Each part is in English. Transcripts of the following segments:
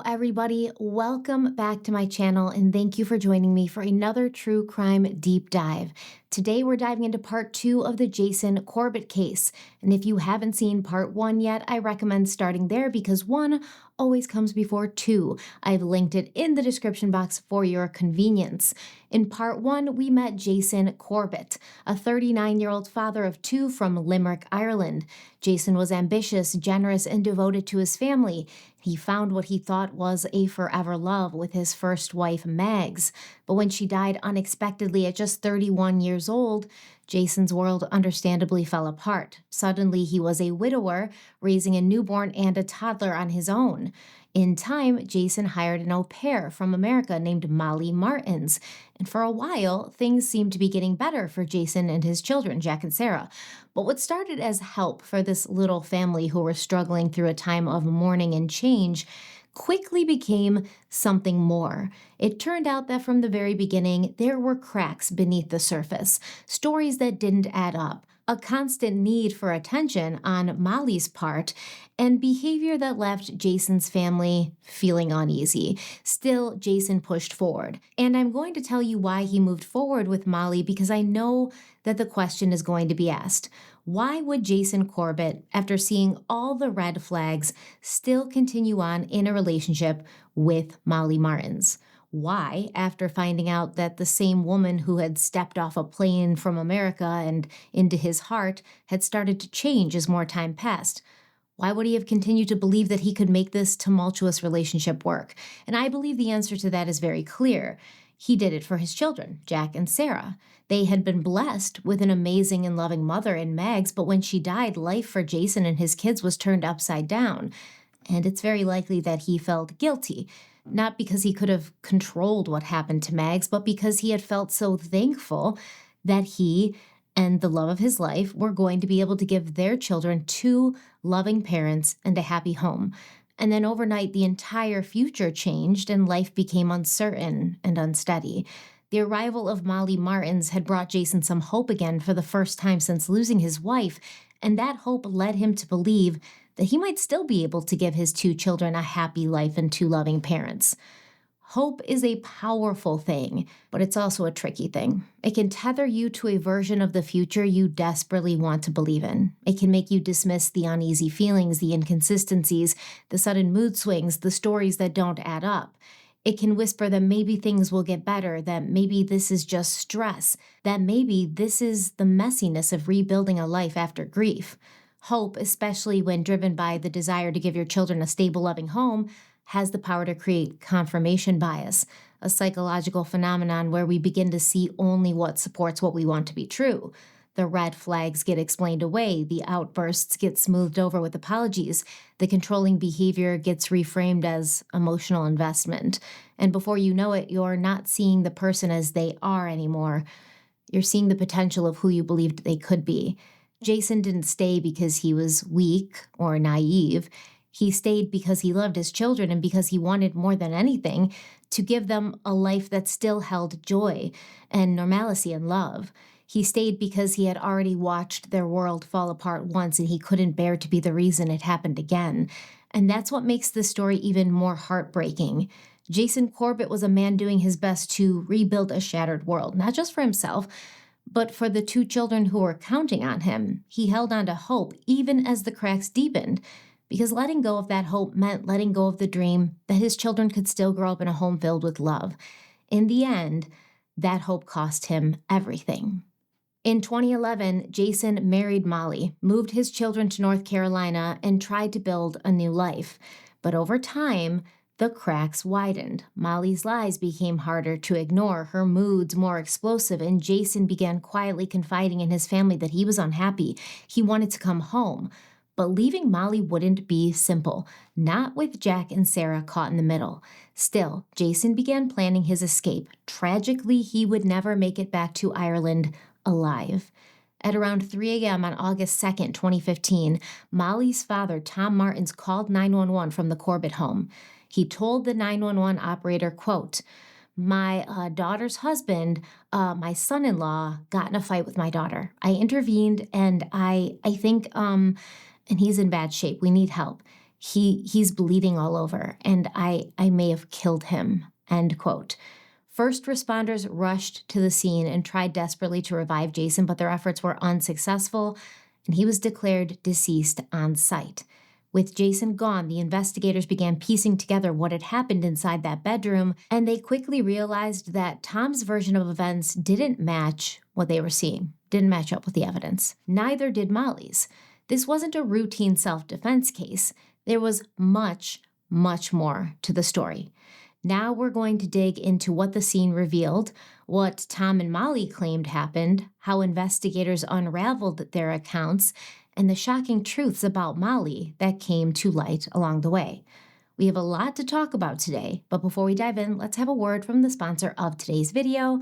everybody. Welcome back to my channel, and thank you for joining me for another true crime deep dive. Today, we're diving into part 2 of the Jason Corbett case. And if you haven't seen part 1 yet, I recommend starting there because 1 always comes before 2. I've linked it in the description box for your convenience. In part 1, we met Jason Corbett, a 39-year-old father of 2 from Limerick, Ireland. Jason was ambitious, generous, and devoted to his family. He found what he thought was a forever love with his first wife, Mags. But when she died unexpectedly at just 31 years old, Jason's world understandably fell apart. Suddenly, he was a widower, raising a newborn and a toddler on his own. In time, Jason hired an au pair from America named Molly Martins. And for a while, things seemed to be getting better for Jason and his children, Jack and Sarah. But what started as help for this little family who were struggling through a time of mourning and change quickly became something more. It turned out that from the very beginning, there were cracks beneath the surface, stories that didn't add up, a constant need for attention on Molly's part, and behavior that left Jason's family feeling uneasy. Still, Jason pushed forward. And I'm going to tell you why he moved forward with Molly because I know that the question is going to be asked. Why would Jason Corbett, after seeing all the red flags, still continue on in a relationship with Molly Martins? Why, after finding out that the same woman who had stepped off a plane from America and into his heart had started to change as more time passed? Why would he have continued to believe that he could make this tumultuous relationship work? And I believe the answer to that is very clear. He did it for his children, Jack and Sarah. They had been blessed with an amazing and loving mother in Mags, but when she died, life for Jason and his kids was turned upside down. And it's very likely that he felt guilty, not because he could have controlled what happened to Mags, but because he had felt so thankful that he and the love of his life were going to be able to give their children 2 loving parents and a happy home. And then overnight, the entire future changed and life became uncertain and unsteady. The arrival of Molly Martins had brought Jason some hope again for the first time since losing his wife, and that hope led him to believe that he might still be able to give his 2 children a happy life and 2 loving parents. Hope is a powerful thing, but it's also a tricky thing. It can tether you to a version of the future you desperately want to believe in. It can make you dismiss the uneasy feelings, the inconsistencies, the sudden mood swings, the stories that don't add up. It can whisper that maybe things will get better, that maybe this is just stress, that maybe this is the messiness of rebuilding a life after grief. Hope, especially when driven by the desire to give your children a stable, loving home, has the power to create confirmation bias, a psychological phenomenon where we begin to see only what supports what we want to be true. The red flags get explained away, the outbursts get smoothed over with apologies, the controlling behavior gets reframed as emotional investment. And before you know it, you're not seeing the person as they are anymore. You're seeing the potential of who you believed they could be. Jason didn't stay because he was weak or naive. He stayed because he loved his children and because he wanted more than anything to give them a life that still held joy and normalcy and love. He stayed because he had already watched their world fall apart once and he couldn't bear to be the reason it happened again. And that's what makes this story even more heartbreaking. Jason Corbett was a man doing his best to rebuild a shattered world, not just for himself, but for the 2 children who were counting on him. He held on to hope even as the cracks deepened, because letting go of that hope meant letting go of the dream that his children could still grow up in a home filled with love. In the end, that hope cost him everything. In 2011, Jason married Molly, moved his children to North Carolina, and tried to build a new life. But over time, the cracks widened. Molly's lies became harder to ignore, her moods more explosive, and Jason began quietly confiding in his family that he was unhappy. He wanted to come home. But leaving Molly wouldn't be simple, not with Jack and Sarah caught in the middle. Still, Jason began planning his escape. Tragically, he would never make it back to Ireland alive. At around 3 a.m. on August 2nd, 2015, Molly's father, Tom Martins, called 911 from the Corbett home. He told the 911 operator, quote, "My daughter's husband, my son-in-law, got in a fight with my daughter. I intervened and I think, and he's in bad shape. We need help. He's bleeding all over, and I may have killed him, end quote. First responders rushed to the scene and tried desperately to revive Jason, but their efforts were unsuccessful, and he was declared deceased on site. With Jason gone, the investigators began piecing together what had happened inside that bedroom, and they quickly realized that Tom's version of events didn't match what they were seeing, didn't match up with the evidence. Neither did Molly's. This wasn't a routine self-defense case. There was much, much more to the story. Now we're going to dig into what the scene revealed, what Tom and Molly claimed happened, how investigators unraveled their accounts, and the shocking truths about Molly that came to light along the way. We have a lot to talk about today, but before we dive in, let's have a word from the sponsor of today's video,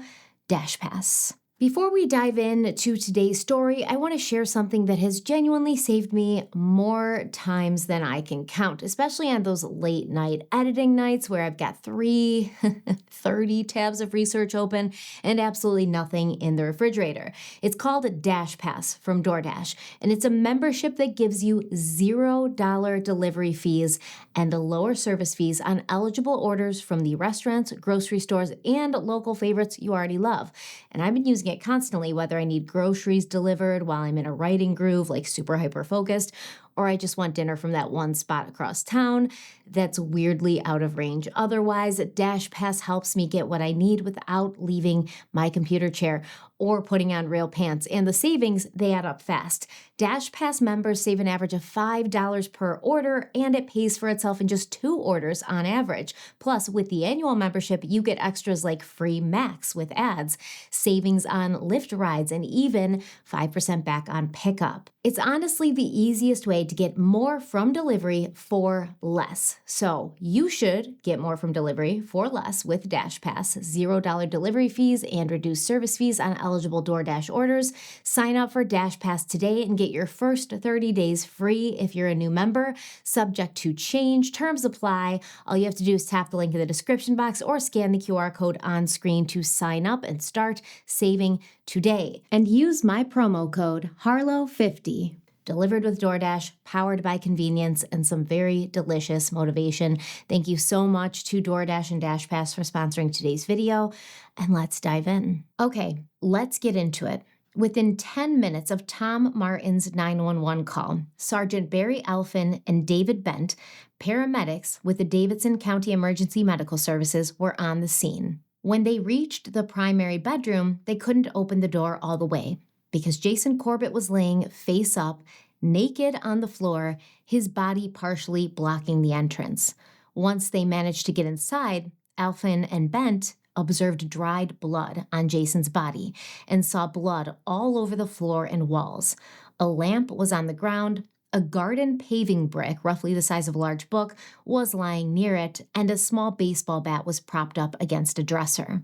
DashPass. Before we dive in to today's story, I want to share something that has genuinely saved me more times than I can count, especially on those late night editing nights where I've got 30 tabs of research open and absolutely nothing in the refrigerator. It's called DashPass from DoorDash, and it's a membership that gives you $0 delivery fees and lower service fees on eligible orders from the restaurants, grocery stores, and local favorites you already love. And I've been using it constantly, whether I need groceries delivered while I'm in a writing groove, like super hyper focused, or I just want dinner from that one spot across town that's weirdly out of range. Otherwise, DashPass helps me get what I need without leaving my computer chair or putting on real pants. And the savings, they add up fast. DashPass members save an average of $5 per order, and it pays for itself in just 2 orders on average. Plus, with the annual membership, you get extras like free Max with ads, savings on Lyft rides, and even 5% back on pickup. It's honestly the easiest way to get more from delivery for less. So you should get more from delivery for less with DashPass. $0 delivery fees and reduced service fees on eligible DoorDash orders. Sign up for DashPass today and get your first 30 days free if you're a new member. Subject to change. Terms apply. All you have to do is tap the link in the description box or scan the QR code on screen to sign up and start saving today. And use my promo code HARLOWE50. Delivered with DoorDash, powered by convenience and some very delicious motivation. Thank you so much to DoorDash and DashPass for sponsoring today's video, and let's dive in. Okay, let's get into it. Within 10 minutes of Tom Martin's 911 call, Sergeant Barry Alphen and David Bent, paramedics with the Davidson County Emergency Medical Services, were on the scene. When they reached the primary bedroom, they couldn't open the door all the way, because Jason Corbett was laying face up, naked on the floor, his body partially blocking the entrance. Once they managed to get inside, Alphen and Bent observed dried blood on Jason's body and saw blood all over the floor and walls. A lamp was on the ground, a garden paving brick, roughly the size of a large book, was lying near it, and a small baseball bat was propped up against a dresser.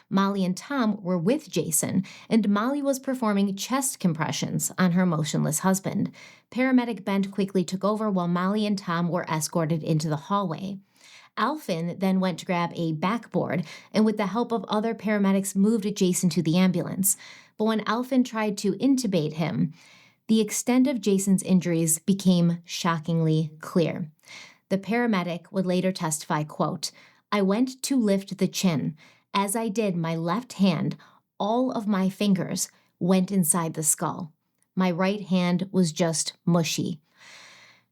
Molly and Tom were with Jason, and Molly was performing chest compressions on her motionless husband. Paramedic Bent quickly took over while Molly and Tom were escorted into the hallway. Alphen then went to grab a backboard and with the help of other paramedics moved Jason to the ambulance. But when Alphen tried to intubate him, the extent of Jason's injuries became shockingly clear. The paramedic would later testify, quote, "I went to lift the chin. As I did, my left hand, all of my fingers, went inside the skull. My right hand was just mushy.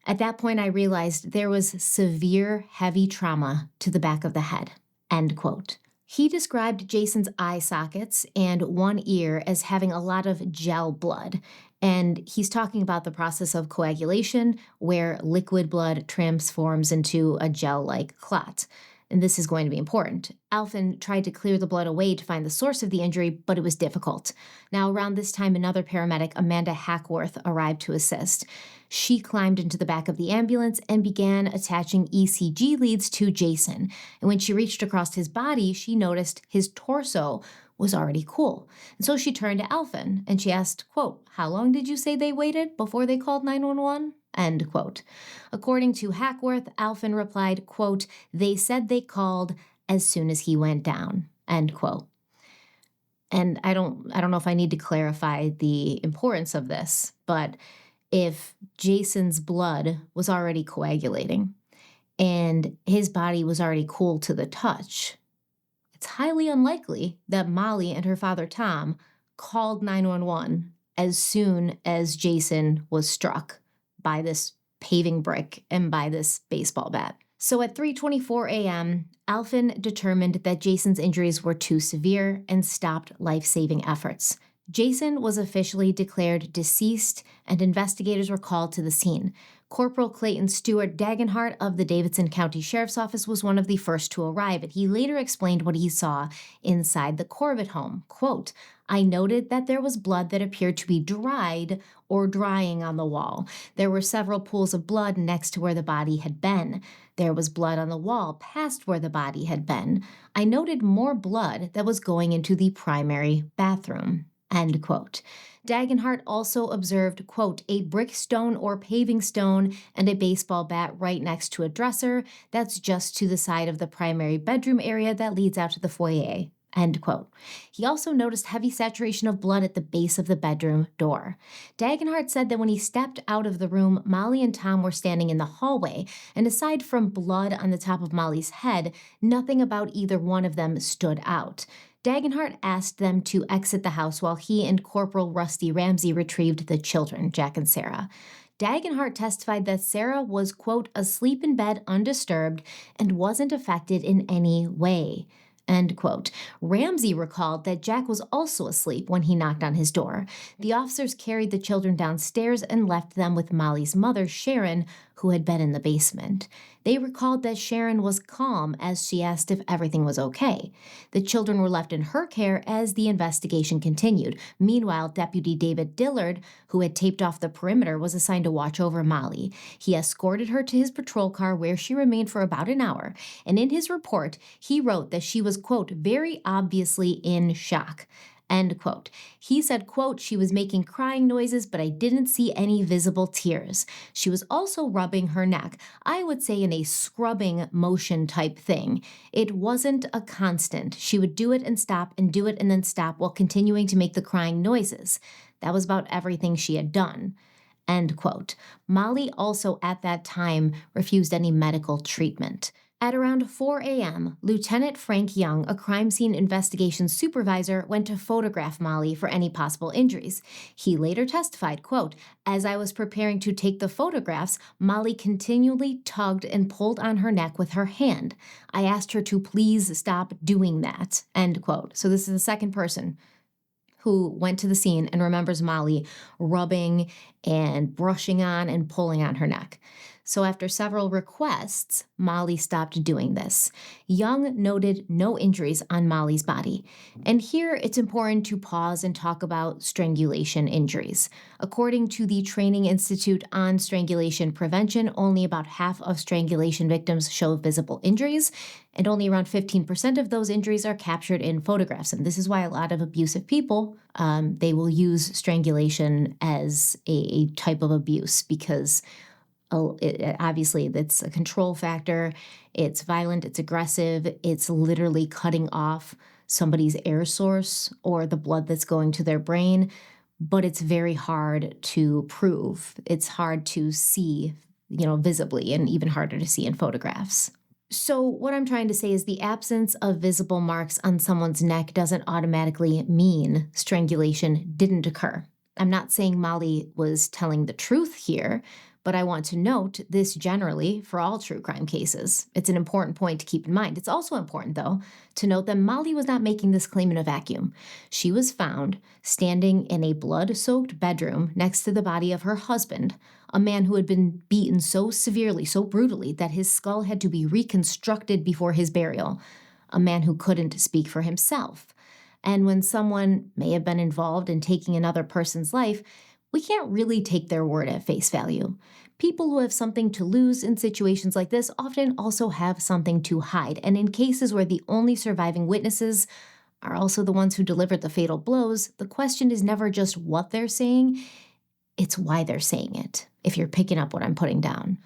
At that point, I realized there was severe, heavy trauma to the back of the head," end quote. He described Jason's eye sockets and one ear as having a lot of gel blood, and he's talking about the process of coagulation, where liquid blood transforms into a gel-like clot. And this is going to be important. Alphen tried to clear the blood away to find the source of the injury, but it was difficult. Now, around this time, another paramedic, Amanda Hackworth, arrived to assist. She climbed into the back of the ambulance and began attaching ECG leads to Jason. And when she reached across his body, she noticed his torso was already cool. And so she turned to Alphen and she asked, quote, "How long did you say they waited before they called 911? End quote. According to Hackworth, Alphen replied, quote, "They said they called as soon as he went down," end quote. And I don't know if I need to clarify the importance of this, but if Jason's blood was already coagulating and his body was already cool to the touch, it's highly unlikely that Molly and her father Tom called 911 as soon as Jason was struck by this paving brick and by this baseball bat. So at 3:24 a.m., Alphen determined that Jason's injuries were too severe and stopped life-saving efforts. Jason was officially declared deceased, and investigators were called to the scene. Corporal Clayton Stewart Dagenhart of the Davidson County Sheriff's Office was one of the first to arrive, and he later explained what he saw inside the Corbett home. Quote, "I noted that there was blood that appeared to be dried or drying on the wall. There were several pools of blood next to where the body had been. There was blood on the wall past where the body had been. I noted more blood that was going into the primary bathroom." End quote. Dagenhart also observed, quote, "a brick stone or paving stone and a baseball bat right next to a dresser that's just to the side of the primary bedroom area that leads out to the foyer." End quote. He also noticed heavy saturation of blood at the base of the bedroom door. Dagenhart said that when he stepped out of the room, Molly and Tom were standing in the hallway, and aside from blood on the top of Molly's head, nothing about either one of them stood out. Dagenhart asked them to exit the house while he and Corporal Rusty Ramsey retrieved the children, Jack and Sarah. Dagenhart testified that Sarah was, quote, "asleep in bed undisturbed and wasn't affected in any way." End quote. Ramsey recalled that Jack was also asleep when he knocked on his door. The officers carried the children downstairs and left them with Molly's mother, Sharon, who had been in the basement. They recalled that Sharon was calm as she asked if everything was okay. The children were left in her care as the investigation continued. Meanwhile, Deputy David Dillard, who had taped off the perimeter, was assigned to watch over Molly. He escorted her to his patrol car where she remained for about an hour, and in his report, he wrote that she was, quote, "very obviously in shock." End quote. He said, quote, "she was making crying noises, but I didn't see any visible tears. She was also rubbing her neck, I would say in a scrubbing motion type thing. It wasn't a constant. She would do it and stop and do it and then stop while continuing to make the crying noises. That was about everything she had done." End quote. Molly also at that time refused any medical treatment. At around 4 a.m., Lieutenant Frank Young, a crime scene investigation supervisor, went to photograph Molly for any possible injuries. He later testified, quote, "as I was preparing to take the photographs, Molly continually tugged and pulled on her neck with her hand. I asked her to please stop doing that." End quote. So this is the second person who went to the scene and remembers Molly rubbing and brushing on and pulling on her neck. So after several requests, Molly stopped doing this. Young noted no injuries on Molly's body. And here it's important to pause and talk about strangulation injuries. According to the Training Institute on Strangulation Prevention, only about half of strangulation victims show visible injuries, and only around 15% of those injuries are captured in photographs. And this is why a lot of abusive people, they will use strangulation as a type of abuse because obviously that's a control factor. It's violent, it's aggressive, it's literally cutting off somebody's air source or the blood that's going to their brain, but it's very hard to prove. It's hard to see, visibly, and even harder to see in photographs. So what I'm trying to say is the absence of visible marks on someone's neck doesn't automatically mean strangulation didn't occur. I'm not saying Molly was telling the truth here, but I want to note this generally for all true crime cases. It's an important point to keep in mind. It's also important, though, to note that Molly was not making this claim in a vacuum. She was found standing in a blood-soaked bedroom next to the body of her husband, a man who had been beaten so severely, so brutally, that his skull had to be reconstructed before his burial, a man who couldn't speak for himself. And when someone may have been involved in taking another person's life, we can't really take their word at face value. People who have something to lose in situations like this often also have something to hide. And in cases where the only surviving witnesses are also the ones who delivered the fatal blows, the question is never just what they're saying, it's why they're saying it, if you're picking up what I'm putting down.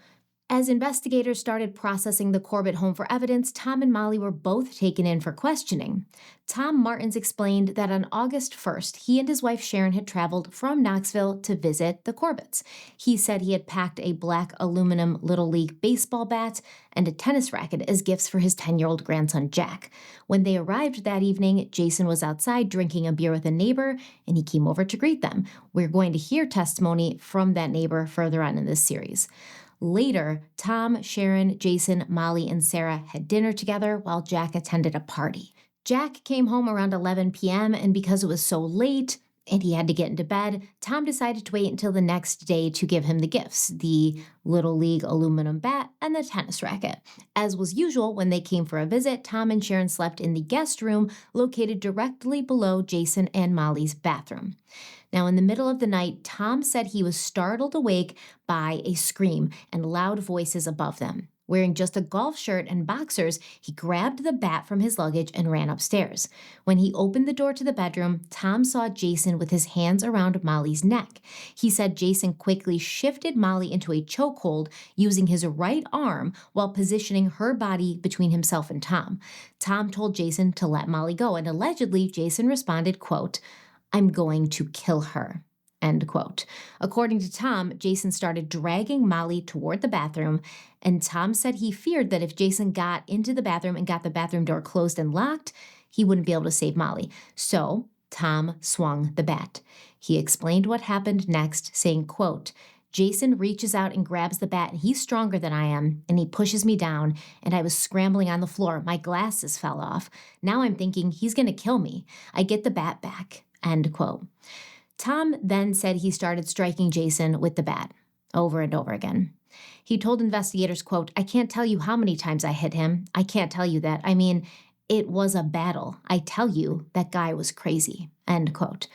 As investigators started processing the Corbett home for evidence, Tom and Molly were both taken in for questioning. Tom Martins explained that on August 1st, he and his wife Sharon had traveled from Knoxville to visit the Corbetts. He said he had packed a black aluminum Little League baseball bat and a tennis racket as gifts for his 10-year-old grandson Jack. When they arrived that evening, Jason was outside drinking a beer with a neighbor, and he came over to greet them. We're going to hear testimony from that neighbor further on in this series. Later, Tom, Sharon, Jason, Molly, and Sarah had dinner together while Jack attended a party. Jack came home around 11 p.m., and because it was so late and he had to get into bed, Tom decided to wait until the next day to give him the gifts, the Little League aluminum bat and the tennis racket. As was usual, when they came for a visit, Tom and Sharon slept in the guest room located directly below Jason and Molly's bathroom. Now, in the middle of the night, Tom said he was startled awake by a scream and loud voices above them. Wearing just a golf shirt and boxers, he grabbed the bat from his luggage and ran upstairs. When he opened the door to the bedroom, Tom saw Jason with his hands around Molly's neck. He said Jason quickly shifted Molly into a chokehold using his right arm while positioning her body between himself and Tom. Tom told Jason to let Molly go, and allegedly Jason responded, quote, "I'm going to kill her," end quote. According to Tom, Jason started dragging Molly toward the bathroom, and Tom said he feared that if Jason got into the bathroom and got the bathroom door closed and locked, he wouldn't be able to save Molly. So Tom swung the bat. He explained what happened next, saying, quote, "Jason reaches out and grabs the bat, and he's stronger than I am, and he pushes me down, and I was scrambling on the floor. My glasses fell off. Now I'm thinking he's going to kill me. I get the bat back," end quote. Tom then said he started striking Jason with the bat over and over again. He told investigators, quote, "I can't tell you how many times I hit him. I can't tell you that. I mean, it was a battle. I tell you, that guy was crazy," end quote.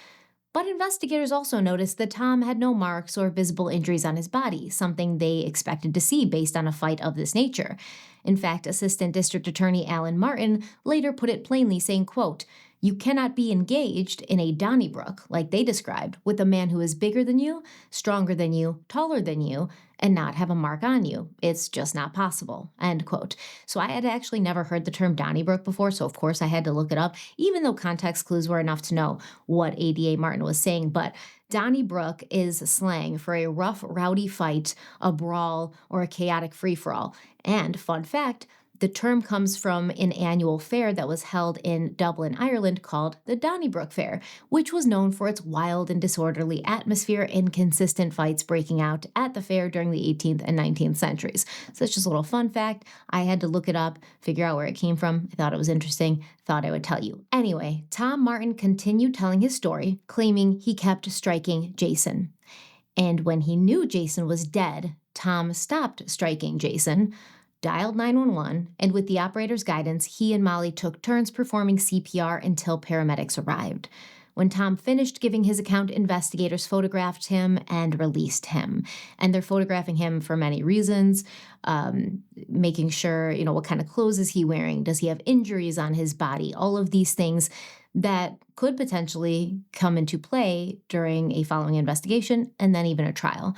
But investigators also noticed that Tom had no marks or visible injuries on his body, something they expected to see based on a fight of this nature. In fact, Assistant District Attorney Alan Martin later put it plainly, saying, quote, "You cannot be engaged in a Donnybrook, like they described, with a man who is bigger than you, stronger than you, taller than you, and not have a mark on you. It's just not possible," end quote. So I had actually never heard the term Donnybrook before, so of course I had to look it up, even though context clues were enough to know what ADA Martin was saying. But Donnybrook is slang for a rough, rowdy fight, a brawl, or a chaotic free-for-all. And fun fact, the term comes from an annual fair that was held in Dublin, Ireland, called the Donnybrook Fair, which was known for its wild and disorderly atmosphere and consistent fights breaking out at the fair during the 18th and 19th centuries. So it's just a little fun fact. I had to look it up, figure out where it came from. I thought it was interesting, thought I would tell you. Anyway, Tom Martin continued telling his story, claiming he kept striking Jason. And when he knew Jason was dead, Tom stopped striking Jason, dialed 911, and with the operator's guidance, he and Molly took turns performing CPR until paramedics arrived. When Tom finished giving his account, investigators photographed him and released him. And they're photographing him for many reasons, making sure, what kind of clothes is he wearing? Does he have injuries on his body? All of these things that could potentially come into play during a following investigation and then even a trial.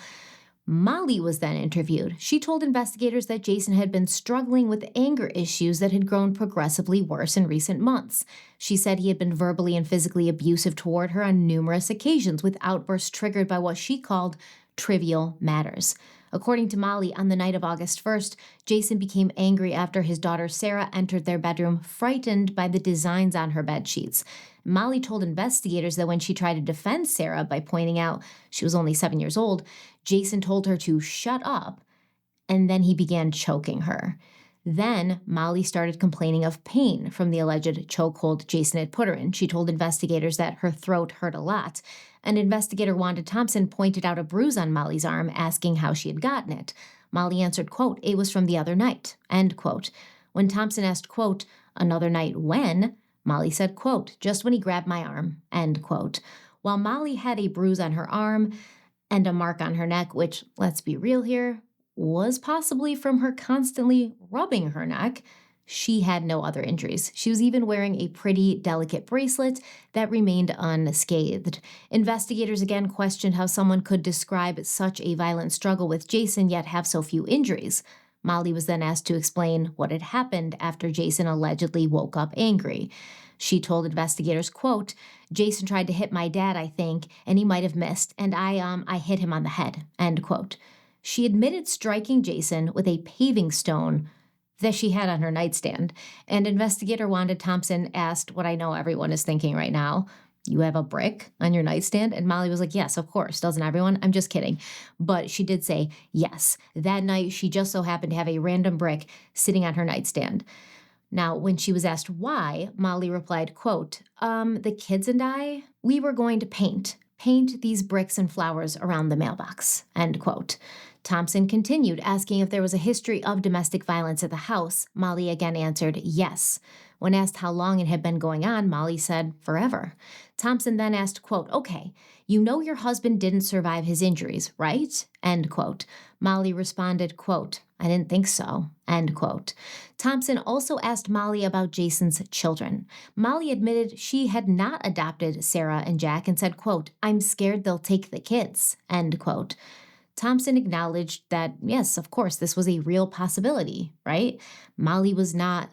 Molly was then interviewed. She told investigators that Jason had been struggling with anger issues that had grown progressively worse in recent months. She said he had been verbally and physically abusive toward her on numerous occasions, with outbursts triggered by what she called trivial matters. According to Molly, on the night of August 1st, Jason became angry after his daughter Sarah entered their bedroom, frightened by the designs on her bed sheets. Molly told investigators that when she tried to defend Sarah by pointing out she was only 7 years old, Jason told her to shut up, and then he began choking her. Then Molly started complaining of pain from the alleged chokehold Jason had put her in. She told investigators that her throat hurt a lot. An investigator, Wanda Thompson, pointed out a bruise on Molly's arm, asking how she had gotten it. Molly answered, quote, "It was from the other night," end quote. When Thompson asked, quote, "Another night when?" Molly said, quote, "Just when he grabbed my arm," end quote. While Molly had a bruise on her arm and a mark on her neck, which, let's be real here, was possibly from her constantly rubbing her neck, She had no other injuries. She was even wearing a pretty delicate bracelet that remained unscathed. Investigators again questioned how someone could describe such a violent struggle with Jason yet have so few injuries. Molly was then asked to explain what had happened after Jason allegedly woke up angry. She told investigators, quote, "Jason tried to hit my dad, I think, and he might have missed, and I hit him on the head," end quote. She admitted striking Jason with a paving stone that she had on her nightstand. And investigator Wanda Thompson asked what I know everyone is thinking right now. You have a brick on your nightstand? And Molly was like, yes, of course. Doesn't everyone? I'm just kidding. But she did say, yes, that night she just so happened to have a random brick sitting on her nightstand. Now, when she was asked why, Molly replied, quote, the kids and I, we were going to paint these bricks and flowers around the mailbox, end quote. Thompson continued, asking if there was a history of domestic violence at the house. Molly again answered yes. When asked how long it had been going on, Molly said forever. Thompson then asked, quote, okay, you know your husband didn't survive his injuries, right? End quote. Molly responded, quote, I didn't think so, end quote. Thompson also asked Molly about Jason's children. Molly admitted she had not adopted Sarah and Jack and said, quote, I'm scared they'll take the kids, end quote. Thompson acknowledged that, yes, of course, this was a real possibility, right? Molly was not,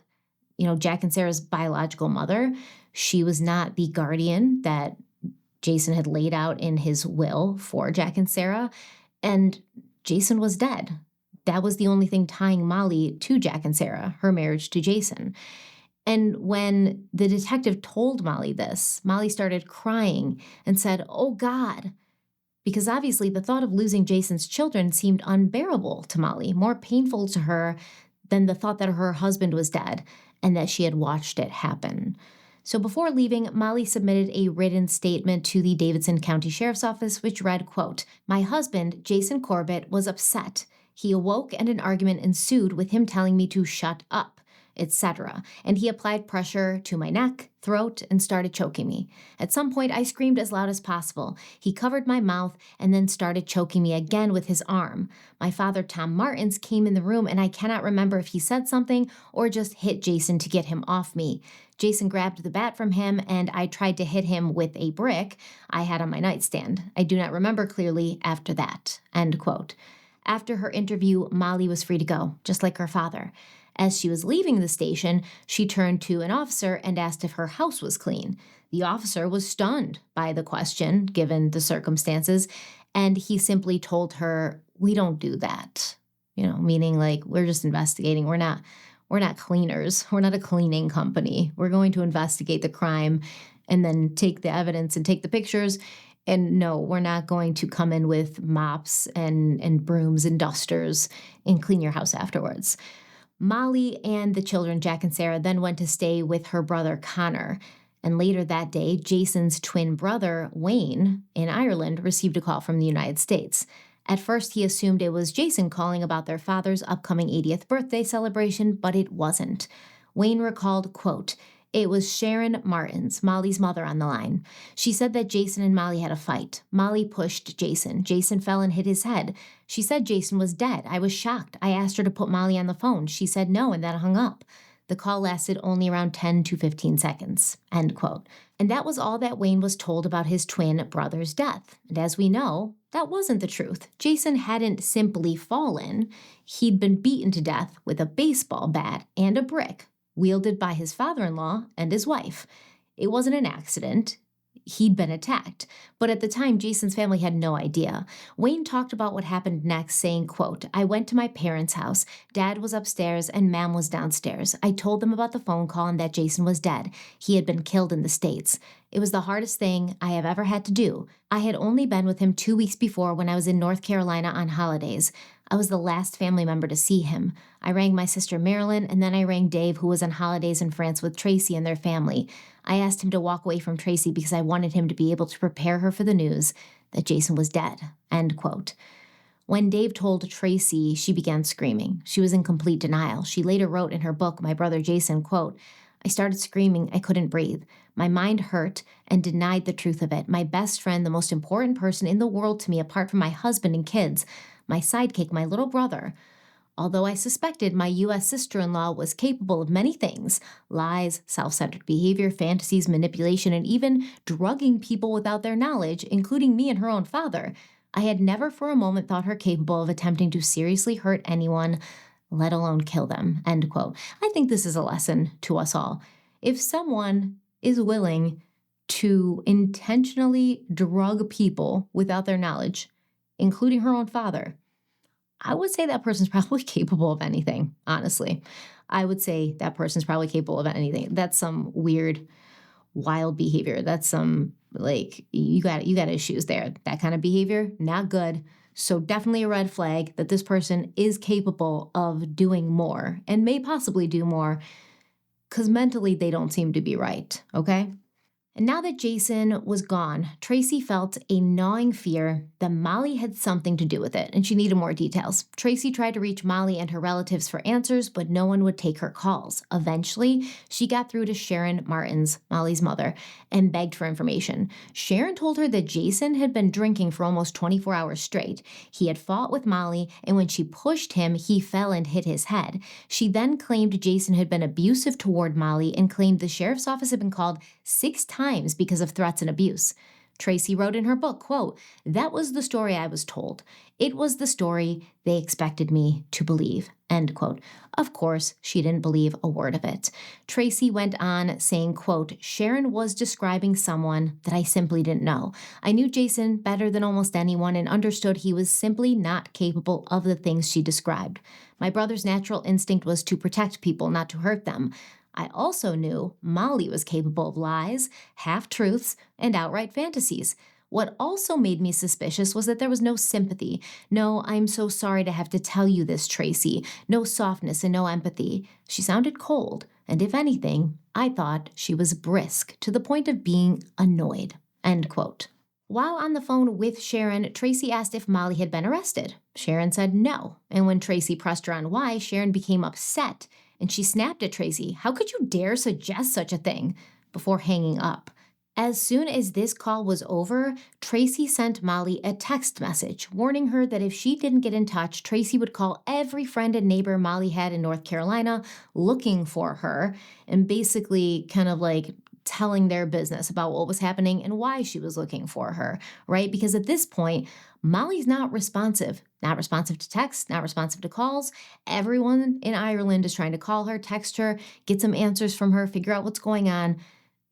Jack and Sarah's biological mother. She was not the guardian that Jason had laid out in his will for Jack and Sarah. And Jason was dead. That was the only thing tying Molly to Jack and Sarah, her marriage to Jason. And when the detective told Molly this, Molly started crying and said, oh, God. Because obviously the thought of losing Jason's children seemed unbearable to Molly, more painful to her than the thought that her husband was dead and that she had watched it happen. So before leaving, Molly submitted a written statement to the Davidson County Sheriff's Office, which read, quote, my husband, Jason Corbett, was upset. He awoke and an argument ensued with him telling me to shut up, etc. And he applied pressure to my neck, throat, and started choking me. At some point, I screamed as loud as possible. He covered my mouth and then started choking me again with his arm. My father, Tom Martins, came in the room, and I cannot remember if he said something or just hit Jason to get him off me. Jason grabbed the bat from him, and I tried to hit him with a brick I had on my nightstand. I do not remember clearly after that, end quote. After her interview, Molly was free to go, just like her father. As she was leaving the station, she turned to an officer and asked if her house was clean. The officer was stunned by the question, given the circumstances, and he simply told her, we don't do that. Meaning like, we're just investigating. We're not cleaners. We're not a cleaning company. We're going to investigate the crime and then take the evidence and take the pictures. And no, we're not going to come in with mops and brooms and dusters and clean your house afterwards. Molly and the children, Jack and Sarah, then went to stay with her brother, Connor. And later that day, Jason's twin brother, Wayne, in Ireland, received a call from the United States. At first, he assumed it was Jason calling about their father's upcoming 80th birthday celebration, but it wasn't. Wayne recalled, quote, it was Sharon Martins, Molly's mother, on the line. She said that Jason and Molly had a fight. Molly pushed Jason. Jason fell and hit his head. She said Jason was dead. I was shocked. I asked her to put Molly on the phone. She said no and then hung up. The call lasted only around 10 to 15 seconds, end quote. And that was all that Wayne was told about his twin brother's death. And as we know, that wasn't the truth. Jason hadn't simply fallen. He'd been beaten to death with a baseball bat and a brick, wielded by his father-in-law and his wife. It wasn't an accident. He'd been attacked. But at the time, Jason's family had no idea. Wayne talked about what happened next, saying, quote, I went to my parents' house. Dad was upstairs and Mom was downstairs. I told them about the phone call and that Jason was dead. He had been killed in the States. It was the hardest thing I have ever had to do. I had only been with him 2 weeks before when I was in North Carolina on holidays. I was the last family member to see him. I rang my sister Marilyn, and then I rang Dave, who was on holidays in France with Tracy and their family. I asked him to walk away from Tracy because I wanted him to be able to prepare her for the news that Jason was dead, end quote. When Dave told Tracy, she began screaming. She was in complete denial. She later wrote in her book, My Brother Jason, quote, I started screaming. I couldn't breathe. My mind hurt and denied the truth of it. My best friend, the most important person in the world to me, apart from my husband and kids, my sidekick, my little brother, Although I suspected my U.S. sister-in-law was capable of many things: lies, self-centered behavior, fantasies, manipulation, and even drugging people without their knowledge, including me and her own father, I had never for a moment thought her capable of attempting to seriously hurt anyone, let alone kill them." End quote. I think this is a lesson to us all. If someone is willing to intentionally drug people without their knowledge, including her own father, I would say that person's probably capable of anything, honestly. I would say that person's probably capable of anything. That's some weird, wild behavior. That's some, like, you got issues there. That kind of behavior, not good. So definitely a red flag that this person is capable of doing more and may possibly do more, because mentally they don't seem to be right, okay? And now that Jason was gone, Tracy felt a gnawing fear that Molly had something to do with it, and she needed more details. Tracy tried to reach Molly and her relatives for answers, but no one would take her calls. Eventually, she got through to Sharon Martins, Molly's mother, and begged for information. Sharon told her that Jason had been drinking for almost 24 hours straight. He had fought with Molly, and when she pushed him, he fell and hit his head. She then claimed Jason had been abusive toward Molly and claimed the sheriff's office had been called 6 times because of threats and abuse. Tracy wrote in her book, quote, "That was the story I was told. It was the story they expected me to believe," end quote. Of course, she didn't believe a word of it. Tracy went on saying, quote, "Sharon was describing someone that I simply didn't know. I knew Jason better than almost anyone and understood he was simply not capable of the things she described. My brother's natural instinct was to protect people, not to hurt them. I also knew Molly was capable of lies, half-truths, and outright fantasies. What also made me suspicious was that there was no sympathy. No, I'm so sorry to have to tell you this, Tracy. No softness and no empathy. She sounded cold, and if anything, I thought she was brisk, to the point of being annoyed," end quote. While on the phone with Sharon, Tracy asked if Molly had been arrested. Sharon said no, and when Tracy pressed her on why, Sharon became upset, and she snapped at Tracy, "How could you dare suggest such a thing?" before hanging up. As soon as this call was over, Tracy sent Molly a text message warning her that if she didn't get in touch, Tracy would call every friend and neighbor Molly had in North Carolina looking for her and basically kind of like telling their business about what was happening and why she was looking for her, right? Because at this point, Molly's not responsive to texts, not responsive to calls. Everyone in Ireland is trying to call her, text her, get some answers from her, figure out what's going on.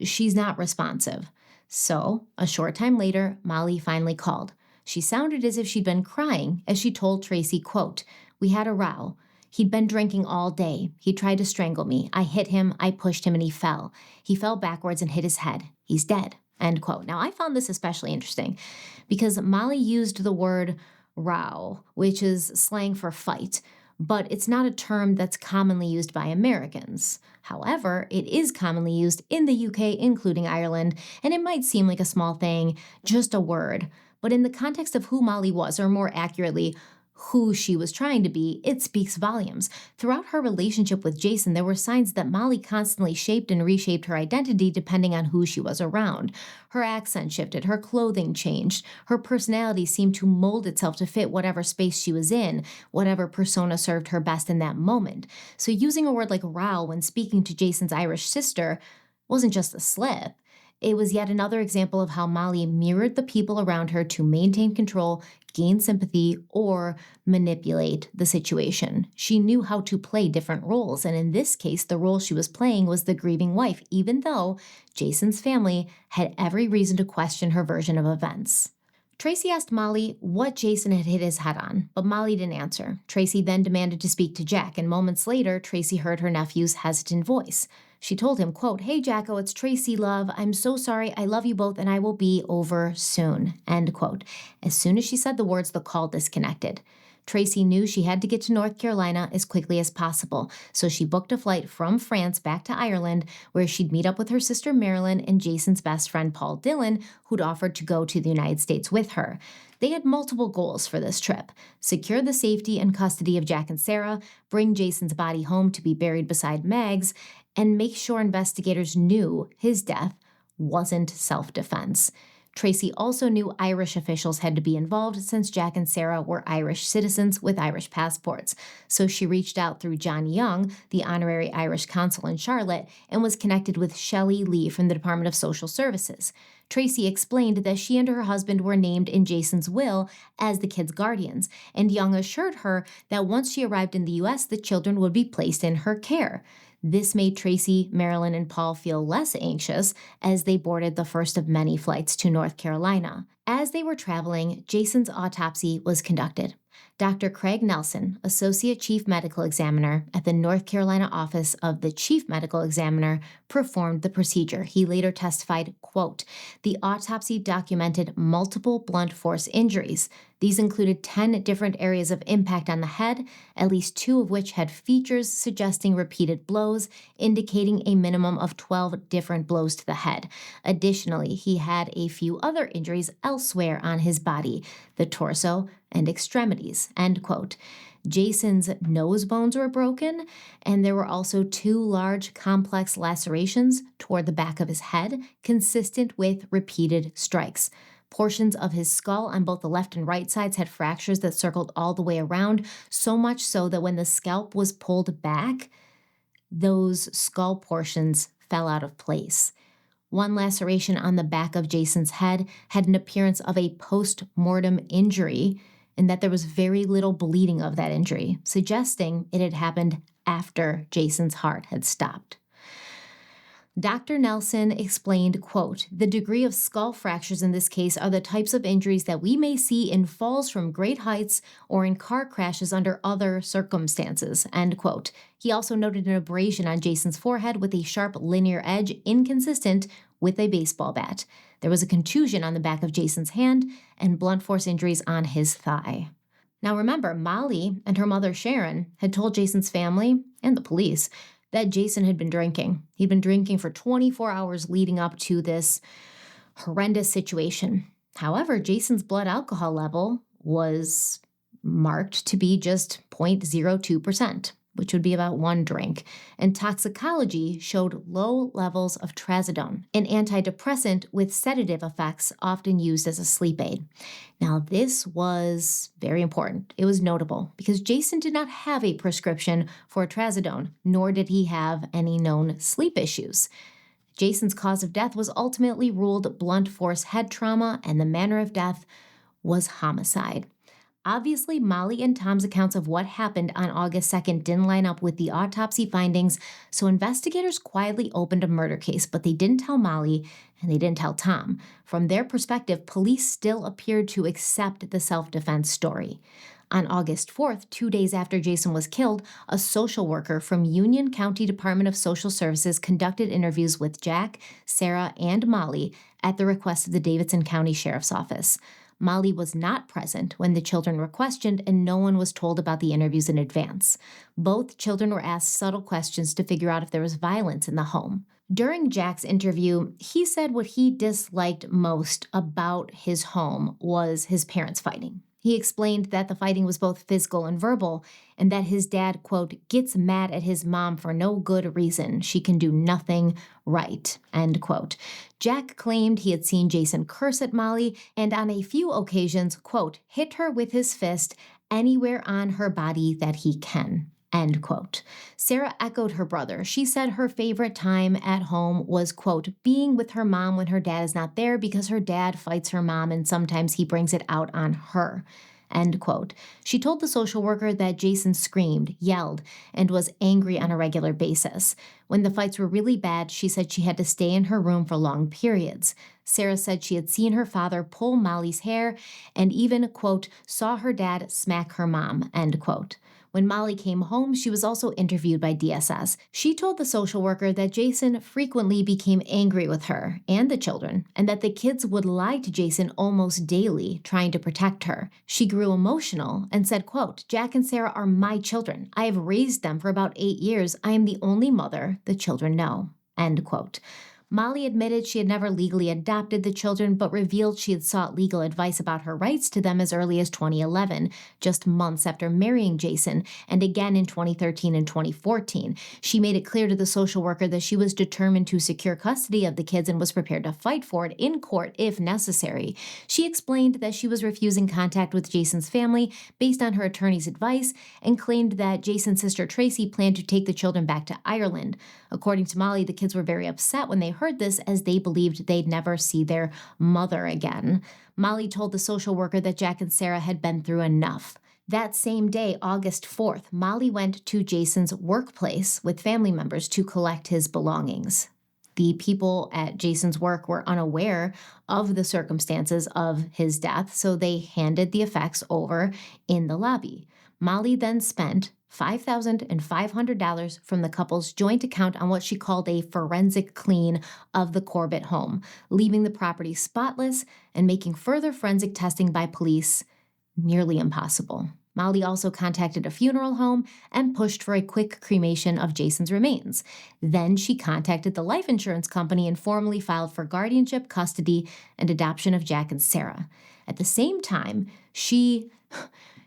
She's not responsive. So, a short time later, Molly finally called. She sounded as if she'd been crying as she told Tracy, quote, "We had a row. He'd been drinking all day. He tried to strangle me. I hit him, I pushed him, and he fell. He fell backwards and hit his head. He's dead," end quote. Now, I found this especially interesting because Molly used the word row, which is slang for fight, but it's not a term that's commonly used by Americans. However, it is commonly used in the UK, including Ireland, and it might seem like a small thing, just a word. But in the context of who Molly was, or more accurately, who she was trying to be, it speaks volumes. Throughout her relationship with Jason, there were signs that Molly constantly shaped and reshaped her identity depending on who she was around. Her accent shifted, her clothing changed, her personality seemed to mold itself to fit whatever space she was in, whatever persona served her best in that moment. So using a word like row when speaking to Jason's Irish sister wasn't just a slip. It was yet another example of how Molly mirrored the people around her to maintain control, gain sympathy, or manipulate the situation. She knew how to play different roles, and in this case, the role she was playing was the grieving wife, even though Jason's family had every reason to question her version of events. Tracy asked Molly what Jason had hit his head on, but Molly didn't answer. Tracy then demanded to speak to Jack, and moments later, Tracy heard her nephew's hesitant voice. She told him, quote, "Hey, Jacko, it's Tracy, love. I'm so sorry. I love you both, and I will be over soon," end quote. As soon as she said the words, the call disconnected. Tracy knew she had to get to North Carolina as quickly as possible, so she booked a flight from France back to Ireland, where she'd meet up with her sister Marilyn and Jason's best friend Paul Dillon, who'd offered to go to the United States with her. They had multiple goals for this trip: secure the safety and custody of Jack and Sarah, bring Jason's body home to be buried beside Meg's, and make sure investigators knew his death wasn't self-defense. Tracy also knew Irish officials had to be involved since Jack and Sarah were Irish citizens with Irish passports. So she reached out through John Young, the honorary Irish consul in Charlotte, and was connected with Shelley Lee from the Department of Social Services. Tracy explained that she and her husband were named in Jason's will as the kids' guardians, and Young assured her that once she arrived in the U.S., the children would be placed in her care. This made Tracy, Marilyn, and Paul feel less anxious as they boarded the first of many flights to North Carolina. As they were traveling, Jason's autopsy was conducted. Dr. Craig Nelson, Associate Chief Medical Examiner at the North Carolina office of the Chief Medical Examiner, performed the procedure. He later testified, quote, "The autopsy documented multiple blunt force injuries. These included 10 different areas of impact on the head, at least 2 of which had features suggesting repeated blows, indicating a minimum of 12 different blows to the head. Additionally, he had a few other injuries elsewhere on his body, the torso and extremities," end quote. Jason's nose bones were broken, and there were also 2 large, complex lacerations toward the back of his head, consistent with repeated strikes. Portions of his skull on both the left and right sides had fractures that circled all the way around, so much so that when the scalp was pulled back, those skull portions fell out of place. One laceration on the back of Jason's head had an appearance of a post-mortem injury, and that there was very little bleeding of that injury, suggesting it had happened after Jason's heart had stopped. Dr. Nelson explained, quote, "The degree of skull fractures in this case are the types of injuries that we may see in falls from great heights or in car crashes under other circumstances," end quote. He also noted an abrasion on Jason's forehead with a sharp linear edge inconsistent with a baseball bat. There was a contusion on the back of Jason's hand and blunt force injuries on his thigh. Now remember, Molly and her mother Sharon had told Jason's family and the police that Jason had been drinking. He'd been drinking for 24 hours leading up to this horrendous situation. However, Jason's blood alcohol level was marked to be just 0.02%, which would be about 1 drink, and toxicology showed low levels of trazodone, an antidepressant with sedative effects often used as a sleep aid. Now, this was very important. It was notable because Jason did not have a prescription for trazodone, nor did he have any known sleep issues. Jason's cause of death was ultimately ruled blunt force head trauma, and the manner of death was homicide. Obviously, Molly and Tom's accounts of what happened on August 2nd didn't line up with the autopsy findings, so investigators quietly opened a murder case, but they didn't tell Molly and they didn't tell Tom. From their perspective, police still appeared to accept the self-defense story. On August 4th, 2 days after Jason was killed, a social worker from Union County Department of Social Services conducted interviews with Jack, Sarah, and Molly at the request of the Davidson County Sheriff's Office. Molly was not present when the children were questioned, and no one was told about the interviews in advance. Both children were asked subtle questions to figure out if there was violence in the home. During Jack's interview, he said what he disliked most about his home was his parents fighting. He explained that the fighting was both physical and verbal, and that his dad, quote, "gets mad at his mom for no good reason. She can do nothing right," end quote. Jack claimed he had seen Jason curse at Molly and on a few occasions, quote, "hit her with his fist anywhere on her body that he can," end quote. Sarah echoed her brother. She said her favorite time at home was, quote, "being with her mom when her dad is not there because her dad fights her mom and sometimes he brings it out on her," end quote. She told the social worker that Jason screamed, yelled, and was angry on a regular basis. When the fights were really bad, she said she had to stay in her room for long periods. Sarah said she had seen her father pull Molly's hair and even, quote, "saw her dad smack her mom," end quote. When Molly came home, she was also interviewed by DSS. She told the social worker that Jason frequently became angry with her and the children, and that the kids would lie to Jason almost daily, trying to protect her. She grew emotional and said, quote, "Jack and Sarah are my children. I have raised them for about 8 years. I am the only mother the children know," end quote. Molly admitted she had never legally adopted the children, but revealed she had sought legal advice about her rights to them as early as 2011, just months after marrying Jason, and again in 2013 and 2014. She made it clear to the social worker that she was determined to secure custody of the kids and was prepared to fight for it in court if necessary. She explained that she was refusing contact with Jason's family based on her attorney's advice and claimed that Jason's sister Tracy planned to take the children back to Ireland. According to Molly, the kids were very upset when they heard this as they believed they'd never see their mother again. Molly told the social worker that Jack and Sarah had been through enough. That same day, August 4th, Molly went to Jason's workplace with family members to collect his belongings. The people at Jason's work were unaware of the circumstances of his death, so they handed the effects over in the lobby. Molly then spent $5,500 from the couple's joint account on what she called a forensic clean of the Corbett home, leaving the property spotless and making further forensic testing by police nearly impossible. Molly also contacted a funeral home and pushed for a quick cremation of Jason's remains. Then she contacted the life insurance company and formally filed for guardianship, custody, and adoption of Jack and Sarah. At the same time, she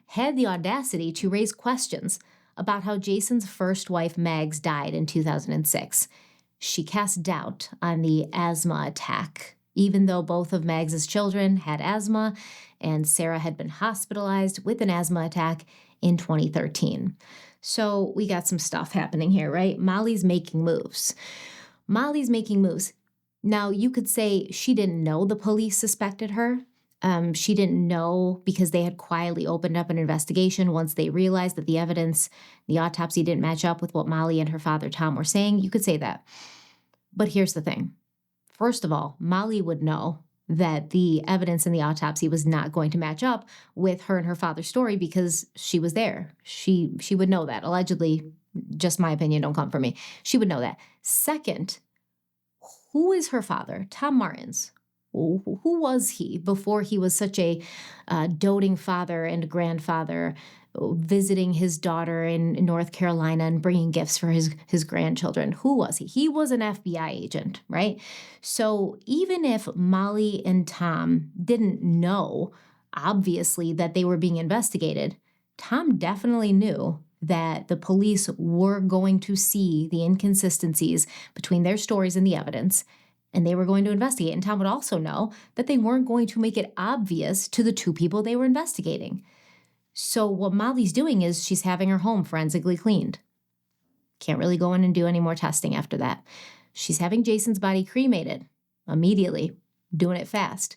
had the audacity to raise questions about how Jason's first wife, Mags, died in 2006. She cast doubt on the asthma attack, even though both of Mags's children had asthma and Sarah had been hospitalized with an asthma attack in 2013. So we got some stuff happening here, right? Molly's making moves. Now, you could say she didn't know the police suspected her. She didn't know because they had quietly opened up an investigation once they realized that the evidence, the autopsy didn't match up with what Molly and her father Tom were saying. You could say that. But here's the thing. First of all, Molly would know that the evidence in the autopsy was not going to match up with her and her father's story because she was there. She would know that. Allegedly, just my opinion, don't come from me. She would know that. Second, who is her father? Tom Martins. Who was he before he was such a doting father and grandfather, visiting his daughter in North Carolina and bringing gifts for his grandchildren? Who was he? He was an FBI agent, right? So even if Molly and Tom didn't know, obviously, that they were being investigated, Tom definitely knew that the police were going to see the inconsistencies between their stories and the evidence, and they were going to investigate. And Tom would also know that they weren't going to make it obvious to the two people they were investigating. So what Molly's doing is she's having her home forensically cleaned. Can't really go in and do any more testing after that. She's having Jason's body cremated immediately, doing it fast.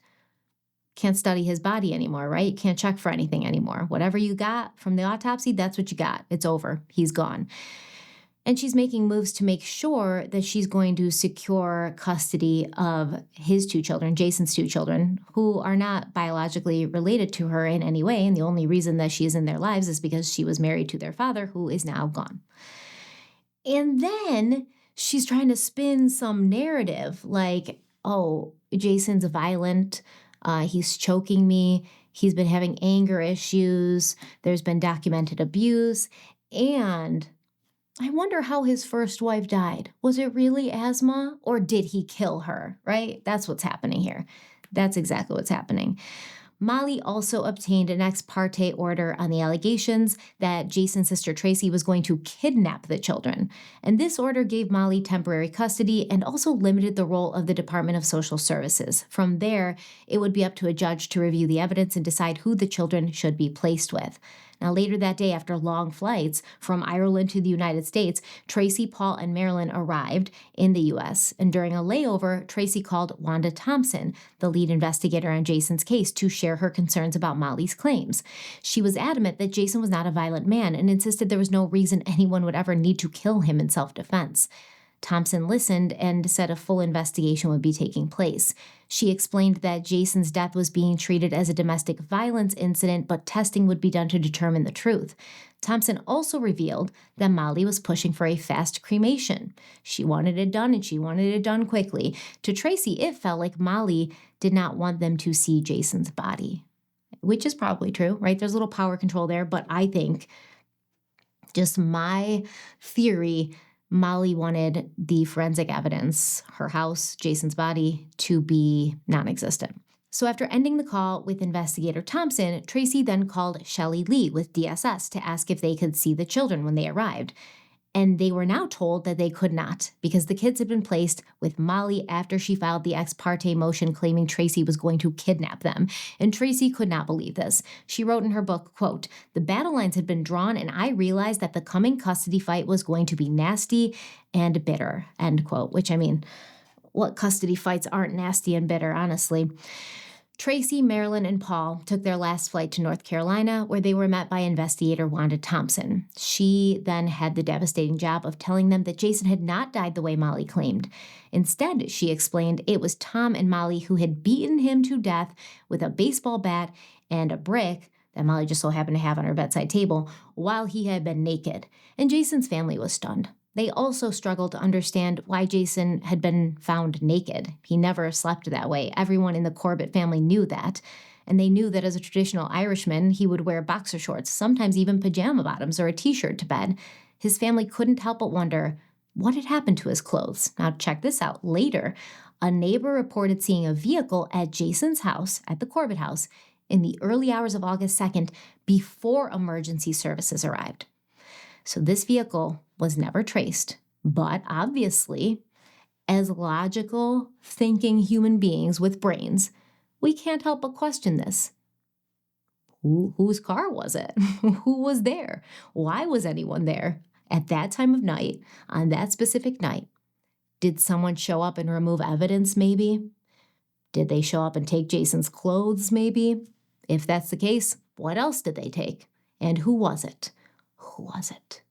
Can't study his body anymore, right? Can't check for anything anymore. Whatever you got from the autopsy, that's what you got. It's over. He's gone. And she's making moves to make sure that she's going to secure custody of his two children, Jason's two children, who are not biologically related to her in any way. And the only reason that she is in their lives is because she was married to their father, who is now gone. And then she's trying to spin some narrative like, oh, Jason's violent. He's choking me. He's been having anger issues. There's been documented abuse. And I wonder how his first wife died. Was it really asthma or did he kill her, right? That's what's happening here. That's exactly what's happening. Molly also obtained an ex parte order on the allegations that Jason's sister Tracy was going to kidnap the children. And this order gave Molly temporary custody and also limited the role of the Department of Social Services. From there, it would be up to a judge to review the evidence and decide who the children should be placed with. Now, later that day, after long flights from Ireland to the United States, Tracy, Paul, and Marilyn arrived in the U.S. And during a layover, Tracy called Wanda Thompson, the lead investigator on Jason's case, to share her concerns about Molly's claims. She was adamant that Jason was not a violent man and insisted there was no reason anyone would ever need to kill him in self-defense. Thompson listened and said a full investigation would be taking place. She explained that Jason's death was being treated as a domestic violence incident, but testing would be done to determine the truth. Thompson also revealed that Molly was pushing for a fast cremation. She wanted it done, and she wanted it done quickly. To Tracy, it felt like Molly did not want them to see Jason's body, which is probably true, right? There's a little power control there, but I think, just my theory, Molly wanted the forensic evidence, her house, Jason's body, to be non-existent. So after ending the call with investigator Thompson, Tracy then called Shelley Lee with DSS to ask if they could see the children when they arrived. And they were now told that they could not because the kids had been placed with Molly after she filed the ex parte motion claiming Tracy was going to kidnap them. And Tracy could not believe this. She wrote in her book, quote, "The battle lines had been drawn and I realized that the coming custody fight was going to be nasty and bitter," end quote. Which, I mean, what custody fights aren't nasty and bitter, honestly? Tracy, Marilyn, and Paul took their last flight to North Carolina, where they were met by investigator Wanda Thompson. She then had the devastating job of telling them that Jason had not died the way Molly claimed. Instead, she explained it was Tom and Molly who had beaten him to death with a baseball bat and a brick that Molly just so happened to have on her bedside table while he had been naked. And Jason's family was stunned. They also struggled to understand why Jason had been found naked. He never slept that way. Everyone in the Corbett family knew that. And they knew that as a traditional Irishman, he would wear boxer shorts, sometimes even pajama bottoms or a t-shirt to bed. His family couldn't help but wonder what had happened to his clothes. Now check this out. Later, a neighbor reported seeing a vehicle at Jason's house, at the Corbett house, in the early hours of August 2nd, before emergency services arrived. So this vehicle was never traced, but obviously, as logical, thinking human beings with brains, we can't help but question this. Whose car was it? Who was there? Why was anyone there at that time of night, on that specific night? Did someone show up and remove evidence, maybe? Did they show up and take Jason's clothes, maybe? If that's the case, what else did they take? And who was it? Who was it?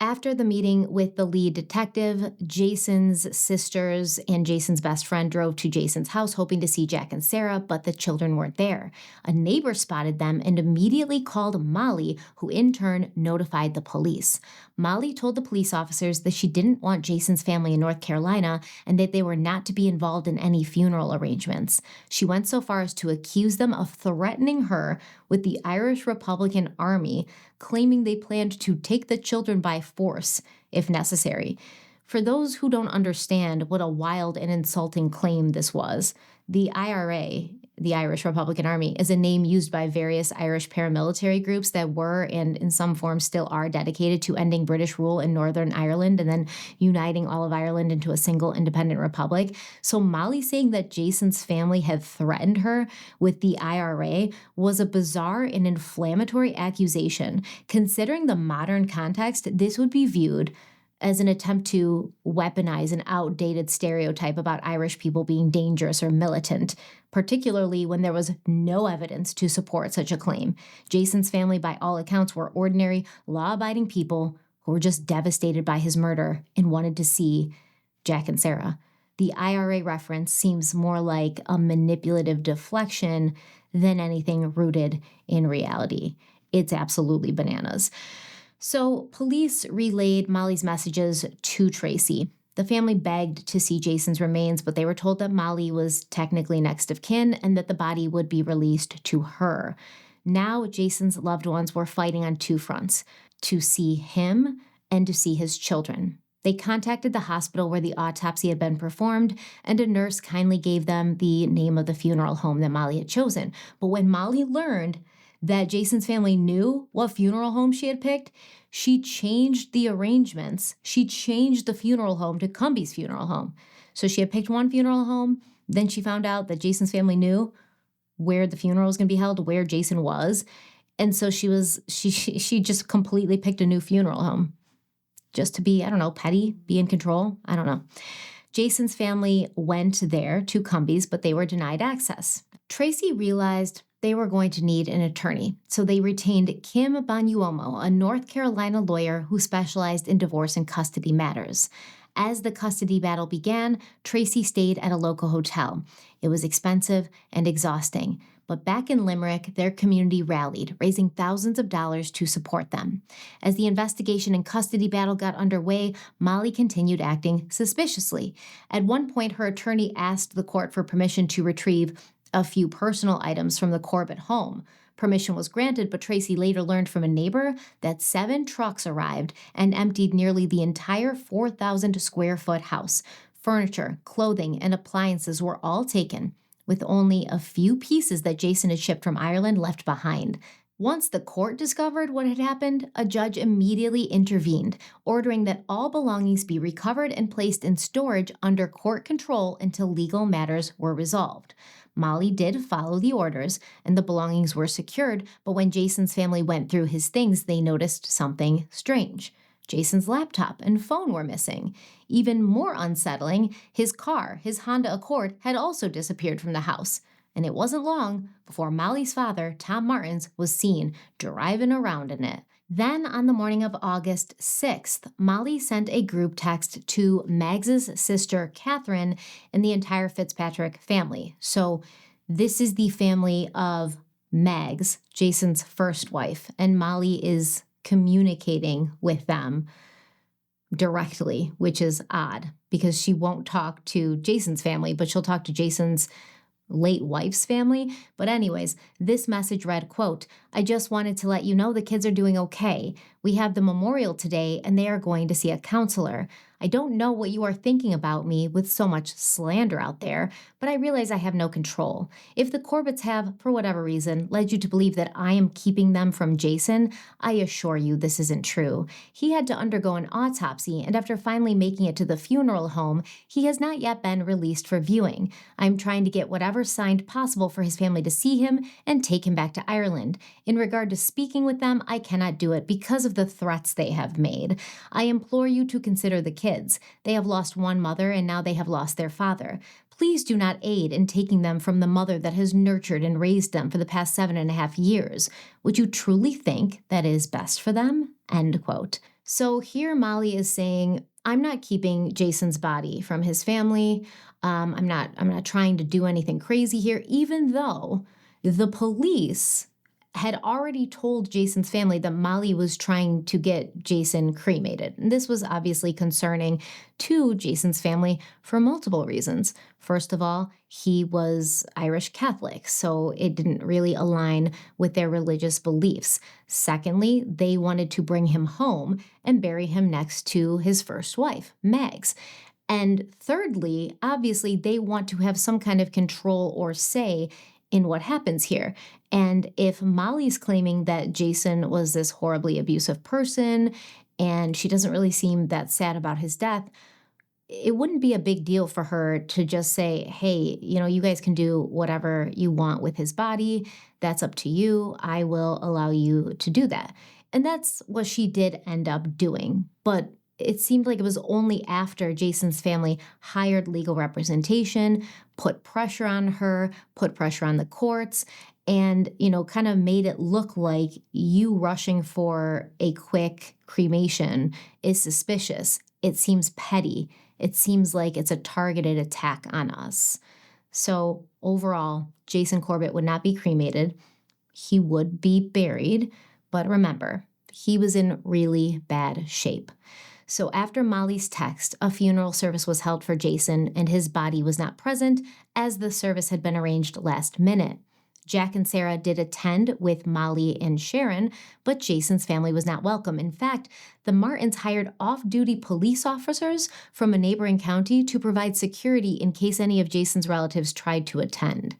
After the meeting with the lead detective, Jason's sisters and Jason's best friend drove to Jason's house hoping to see Jack and Sarah, but the children weren't there. A neighbor spotted them and immediately called Molly, who in turn notified the police. Molly told the police officers that she didn't want Jason's family in North Carolina and that they were not to be involved in any funeral arrangements. She went so far as to accuse them of threatening her with the Irish Republican Army, claiming they planned to take the children by force if necessary. For those who don't understand what a wild and insulting claim this was, the IRA, the Irish Republican Army, is a name used by various Irish paramilitary groups that were and in some form still are dedicated to ending British rule in Northern Ireland and then uniting all of Ireland into a single independent republic. So Molly saying that Jason's family had threatened her with the IRA was a bizarre and inflammatory accusation. Considering the modern context, this would be viewed as an attempt to weaponize an outdated stereotype about Irish people being dangerous or militant, particularly when there was no evidence to support such a claim. Jason's family, by all accounts, were ordinary, law-abiding people who were just devastated by his murder and wanted to see Jack and Sarah. The IRA reference seems more like a manipulative deflection than anything rooted in reality. It's absolutely bananas. So police relayed Molly's messages to Tracy. The family begged to see Jason's remains, but they were told that Molly was technically next of kin and that the body would be released to her. Now Jason's loved ones were fighting on two fronts, to see him and to see his children. They contacted the hospital where the autopsy had been performed, and a nurse kindly gave them the name of the funeral home that Molly had chosen. But when Molly learned that Jason's family knew what funeral home she had picked, she changed the arrangements. She changed the funeral home to Cumby's funeral home. So she had picked one funeral home, then she found out that Jason's family knew where the funeral was going to be held, where Jason was. And so she just completely picked a new funeral home just to be, I don't know, petty, be in control. I don't know. Jason's family went there to Cumby's, but they were denied access. Tracy realized they were going to need an attorney, so they retained Kim Bonuomo, a North Carolina lawyer who specialized in divorce and custody matters. As the custody battle began, Tracy stayed at a local hotel. It was expensive and exhausting, but back in Limerick, their community rallied, raising thousands of dollars to support them. As the investigation and custody battle got underway, Molly continued acting suspiciously. At one point, her attorney asked the court for permission to retrieve a few personal items from the Corbett home, Permission was granted, but Tracy later learned from a neighbor that 7 trucks arrived and emptied nearly the entire 4,000 square foot house. Furniture, clothing, and appliances were all taken, with only a few pieces that Jason had shipped from Ireland left behind. Once the court discovered what had happened, a judge immediately intervened, ordering that all belongings be recovered and placed in storage under court control until legal matters were resolved. Molly did follow the orders, and the belongings were secured, but when Jason's family went through his things, they noticed something strange. Jason's laptop and phone were missing. Even more unsettling, his car, his Honda Accord, had also disappeared from the house. And it wasn't long before Molly's father, Tom Martins, was seen driving around in it. Then, on the morning of August 6th, Molly sent a group text to Mags's sister, Catherine, and the entire Fitzpatrick family. So this is the family of Mags, Jason's first wife, and Molly is communicating with them directly, which is odd because she won't talk to Jason's family, but she'll talk to Jason's late wife's family. But anyways, this message read, quote, "I just wanted to let you know the kids are doing okay. We have the memorial today and they are going to see a counselor. I don't know what you are thinking about me with so much slander out there, but I realize I have no control. If the Corbetts have, for whatever reason, led you to believe that I am keeping them from Jason, I assure you this isn't true. He had to undergo an autopsy, and after finally making it to the funeral home, he has not yet been released for viewing. I'm trying to get whatever signed possible for his family to see him and take him back to Ireland. In regard to speaking with them, I cannot do it because of the threats they have made. I implore you to consider the kids. They have lost one mother and now they have lost their father. Please do not aid in taking them from the mother that has nurtured and raised them for the past 7.5 years. Would you truly think that is best for them?" End quote. So here Molly is saying, I'm not keeping Jason's body from his family. I'm not trying to do anything crazy here, even though the police had already told Jason's family that Molly was trying to get Jason cremated. And this was obviously concerning to Jason's family for multiple reasons. First of all, he was Irish Catholic, so it didn't really align with their religious beliefs. Secondly, they wanted to bring him home and bury him next to his first wife, Mags. And thirdly, obviously, they want to have some kind of control or say in what happens here. And if Molly's claiming that Jason was this horribly abusive person and she doesn't really seem that sad about his death, it wouldn't be a big deal for her to just say, hey, you guys can do whatever you want with his body. That's up to you. I will allow you to do that. And that's what she did end up doing. But it seemed like it was only after Jason's family hired legal representation, put pressure on her, put pressure on the courts, and, kind of made it look like you rushing for a quick cremation is suspicious. It seems petty. It seems like it's a targeted attack on us. So overall, Jason Corbett would not be cremated. He would be buried. But remember, he was in really bad shape. So after Molly's text, a funeral service was held for Jason, and his body was not present as the service had been arranged last minute. Jack and Sarah did attend with Molly and Sharon, but Jason's family was not welcome. In fact, the Martins hired off-duty police officers from a neighboring county to provide security in case any of Jason's relatives tried to attend.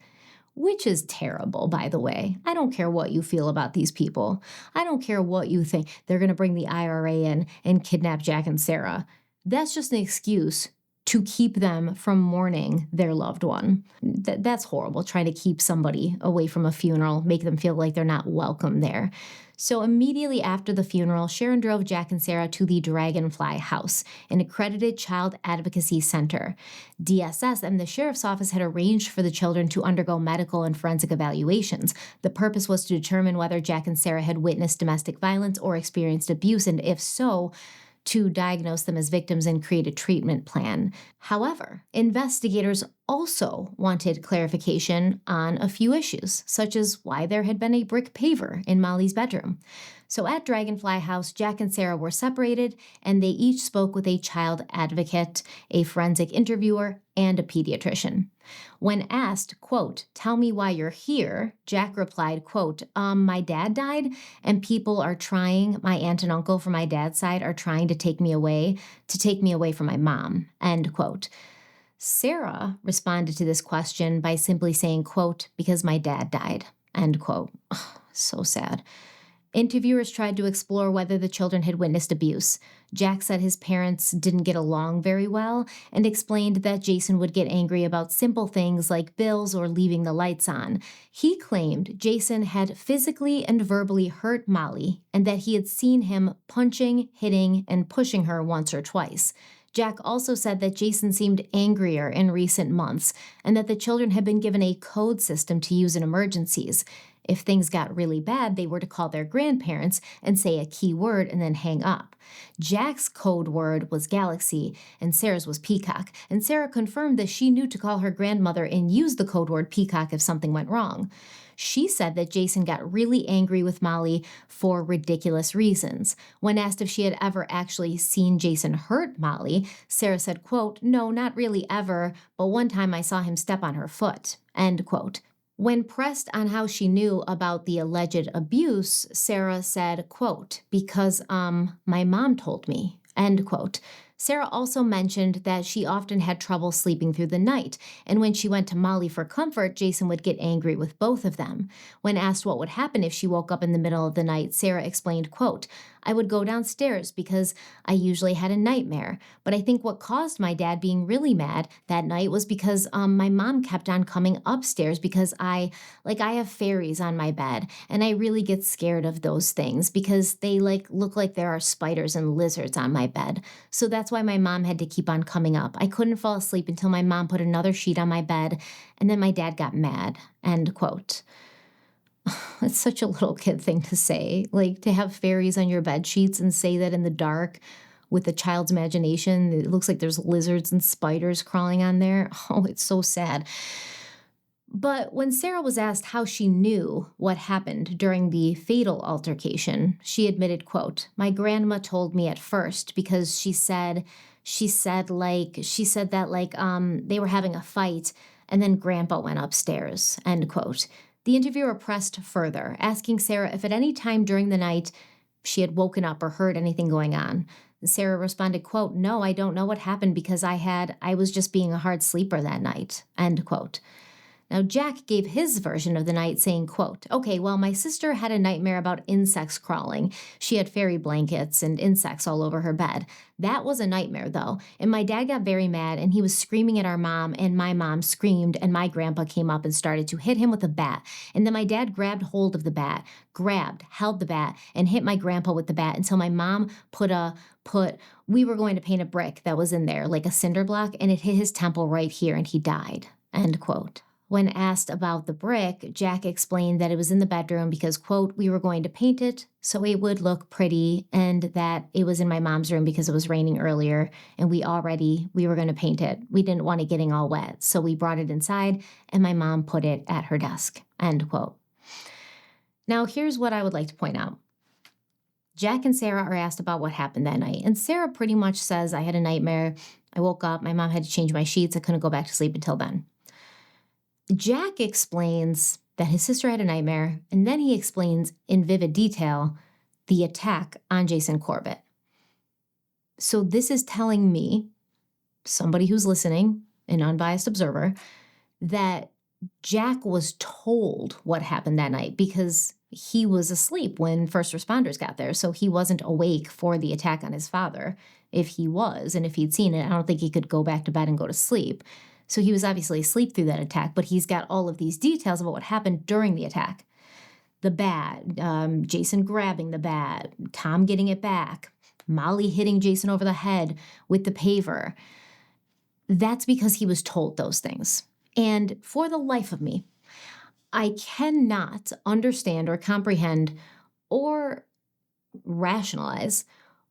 Which is terrible, by the way. I don't care what you feel about these people. I don't care what you think. They're going to bring the IRA in and kidnap Jack and Sarah. That's just an excuse to keep them from mourning their loved one. That's horrible, trying to keep somebody away from a funeral, make them feel like they're not welcome there. So immediately after the funeral, Sharon drove Jack and Sarah to the Dragonfly House, an accredited child advocacy center. DSS and the sheriff's office had arranged for the children to undergo medical and forensic evaluations. The purpose was to determine whether Jack and Sarah had witnessed domestic violence or experienced abuse, and if so, to diagnose them as victims and create a treatment plan. However, investigators also wanted clarification on a few issues, such as why there had been a brick paver in Molly's bedroom. So at Dragonfly House, Jack and Sarah were separated, and they each spoke with a child advocate, a forensic interviewer, and a pediatrician. When asked, quote, "Tell me why you're here," Jack replied, quote, "My dad died, and people are trying, my aunt and uncle from my dad's side are trying to take me away from my mom," end quote. Sarah responded to this question by simply saying, quote, "Because my dad died," end quote. Oh, so sad. Interviewers tried to explore whether the children had witnessed abuse. Jack said his parents didn't get along very well and explained that Jason would get angry about simple things like bills or leaving the lights on. He claimed Jason had physically and verbally hurt Molly and that he had seen him punching, hitting, and pushing her once or twice. Jack also said that Jason seemed angrier in recent months and that the children had been given a code system to use in emergencies. If things got really bad, they were to call their grandparents and say a key word and then hang up. Jack's code word was Galaxy, and Sarah's was Peacock, and Sarah confirmed that she knew to call her grandmother and use the code word Peacock if something went wrong. She said that Jason got really angry with Molly for ridiculous reasons. When asked if she had ever actually seen Jason hurt Molly, Sarah said, quote, "No, not really ever, but one time I saw him step on her foot," end quote. When pressed on how she knew about the alleged abuse, Sarah said, quote, "Because, my mom told me," end quote. Sarah also mentioned that she often had trouble sleeping through the night, and when she went to Molly for comfort, Jason would get angry with both of them. When asked what would happen if she woke up in the middle of the night, Sarah explained, quote, "I would go downstairs because I usually had a nightmare, but I think what caused my dad being really mad that night was because my mom kept on coming upstairs because I have fairies on my bed, and I really get scared of those things because they look like there are spiders and lizards on my bed. So that's why my mom had to keep on coming up. I couldn't fall asleep until my mom put another sheet on my bed, and then my dad got mad," end quote. It's such a little kid thing to say, to have fairies on your bed sheets and say that in the dark with a child's imagination. It looks like there's lizards and spiders crawling on there. Oh, it's so sad. But when Sarah was asked how she knew what happened during the fatal altercation, she admitted, quote, "My grandma told me at first because she said that they were having a fight and then grandpa went upstairs," end quote. The interviewer pressed further, asking Sarah if at any time during the night she had woken up or heard anything going on. Sarah responded, quote, "No, I don't know what happened because I was just being a hard sleeper that night," end quote. Now, Jack gave his version of the night saying, quote, "Okay, well, my sister had a nightmare about insects crawling. She had fairy blankets and insects all over her bed. That was a nightmare, though, and my dad got very mad, and he was screaming at our mom, and my mom screamed, and my grandpa came up and started to hit him with a bat, and then my dad grabbed hold of the bat, held the bat, and hit my grandpa with the bat until my mom we were going to paint a brick that was in there, like a cinder block, and it hit his temple right here, and he died," end quote. When asked about the brick, Jack explained that it was in the bedroom because, quote, "We were going to paint it so it would look pretty, and that it was in my mom's room because it was raining earlier, and we were going to paint it. We didn't want it getting all wet, so we brought it inside, and my mom put it at her desk," end quote. Now, here's what I would like to point out. Jack and Sarah are asked about what happened that night, and Sarah pretty much says, "I had a nightmare. I woke up. My mom had to change my sheets. I couldn't go back to sleep until then." Jack explains that his sister had a nightmare, and then he explains in vivid detail the attack on Jason Corbett. So this is telling me, somebody who's listening, an unbiased observer, that Jack was told what happened that night because he was asleep when first responders got there, so he wasn't awake for the attack on his father. If he was, and if he'd seen it, I don't think he could go back to bed and go to sleep. So he was obviously asleep through that attack, but he's got all of these details about what happened during the attack. The bat, Jason grabbing the bat, Tom getting it back, Molly hitting Jason over the head with the paver. That's because he was told those things. And for the life of me, I cannot understand or comprehend or rationalize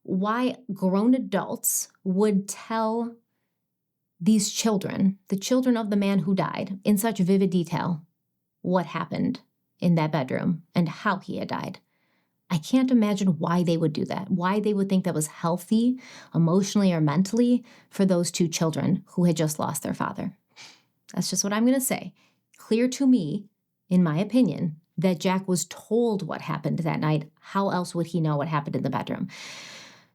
why grown adults would tell these children, the children of the man who died, in such vivid detail, what happened in that bedroom and how he had died. I can't imagine why they would do that, why they would think that was healthy emotionally or mentally for those two children who had just lost their father. That's just what I'm going to say. Clear to me, in my opinion, that Jack was told what happened that night. How else would he know what happened in the bedroom?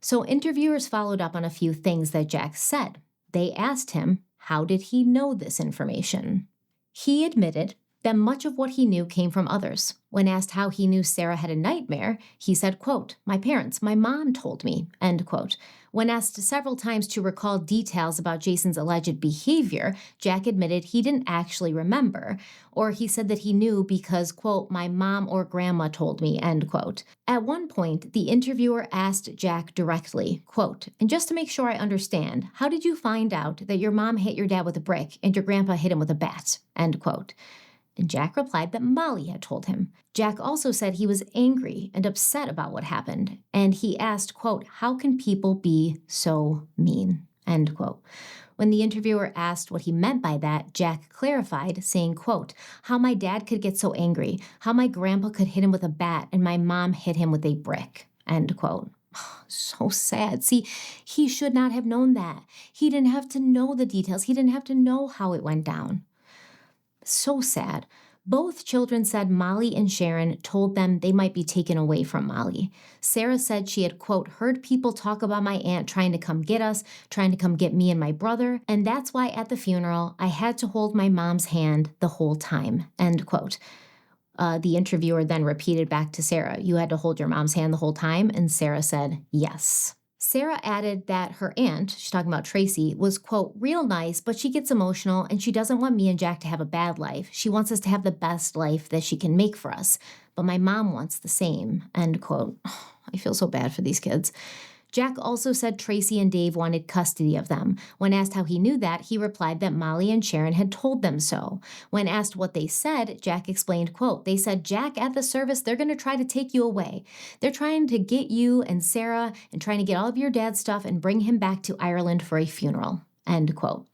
So interviewers followed up on a few things that Jack said. They asked him, how did he know this information? He admitted that much of what he knew came from others. When asked how he knew Sarah had a nightmare, he said, quote, my parents, my mom told me, end quote. When asked several times to recall details about Jason's alleged behavior, Jack admitted he didn't actually remember, or he said that he knew because, quote, my mom or grandma told me, end quote. At one point, the interviewer asked Jack directly, quote, and just to make sure I understand, how did you find out that your mom hit your dad with a brick and your grandpa hit him with a bat, end quote. And Jack replied that Molly had told him. Jack also said he was angry and upset about what happened, and he asked, quote, how can people be so mean, end quote. When the interviewer asked what he meant by that, Jack clarified, saying, quote, how my dad could get so angry, how my grandpa could hit him with a bat and my mom hit him with a brick, end quote. So sad. See, he should not have known that. He didn't have to know the details. He didn't have to know how it went down. So sad. Both children said Molly and Sharon told them they might be taken away from Molly. Sarah said she had, quote, heard people talk about my aunt trying to come get us, trying to come get me and my brother, and that's why at the funeral I had to hold my mom's hand the whole time, end quote. The interviewer then repeated back to Sarah, you had to hold your mom's hand the whole time? And Sarah said, yes. Sarah added that her aunt, she's talking about Tracy, was, quote, real nice, but she gets emotional and she doesn't want me and Jack to have a bad life. She wants us to have the best life that she can make for us. But my mom wants the same, end quote. Oh, I feel so bad for these kids. Jack also said Tracy and Dave wanted custody of them. When asked how he knew that, he replied that Molly and Sharon had told them so. When asked what they said, Jack explained, quote, they said, Jack, at the service, they're going to try to take you away. They're trying to get you and Sarah and trying to get all of your dad's stuff and bring him back to Ireland for a funeral, end quote.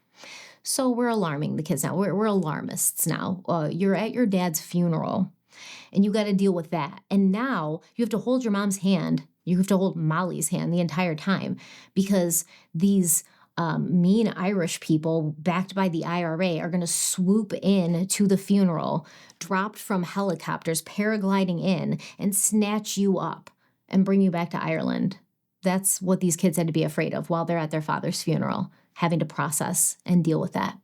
So we're alarming the kids now. We're alarmists now. You're at your dad's funeral and you got to deal with that. And now you have to hold your mom's hand. You have to hold Molly's hand the entire time because these mean Irish people backed by the IRA are going to swoop in to the funeral, dropped from helicopters, paragliding in, and snatch you up and bring you back to Ireland. That's what these kids had to be afraid of while they're at their father's funeral, having to process and deal with that.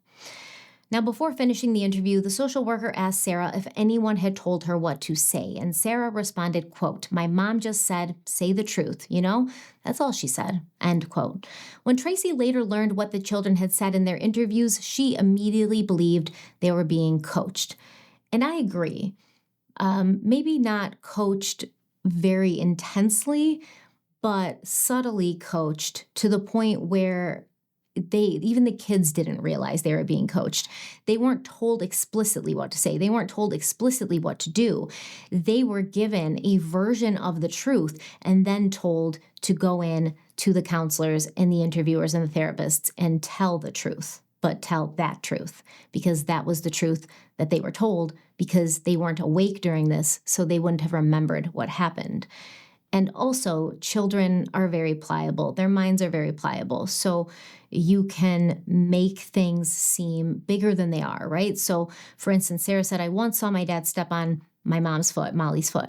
Now, before finishing the interview, the social worker asked Sarah if anyone had told her what to say, and Sarah responded, quote, my mom just said, say the truth, you know? That's all she said, end quote. When Tracy later learned what the children had said in their interviews, she immediately believed they were being coached. And I agree. Maybe not coached very intensely, but subtly coached to the point where even the kids didn't realize they were being coached. They weren't told explicitly what to say. They weren't told explicitly what to do. They were given a version of the truth and then told to go in to the counselors and the interviewers and the therapists and tell the truth, but tell that truth because that was the truth that they were told because they weren't awake during this, so they wouldn't have remembered what happened. And also, children are very pliable. Their minds are very pliable. So you can make things seem bigger than they are, right? So, for instance, Sarah said, I once saw my dad step on my mom's foot, Molly's foot.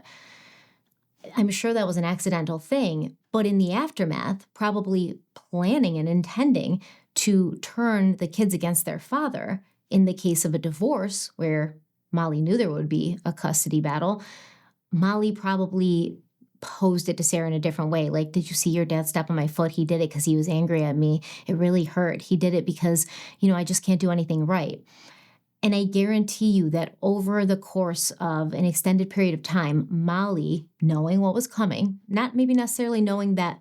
I'm sure that was an accidental thing, but in the aftermath, probably planning and intending to turn the kids against their father in the case of a divorce where Molly knew there would be a custody battle, Molly probably posed it to Sarah in a different way. Like, did you see your dad step on my foot? He did it because he was angry at me. It really hurt. He did it because, I just can't do anything right. And I guarantee you that over the course of an extended period of time, Molly, knowing what was coming, not maybe necessarily knowing that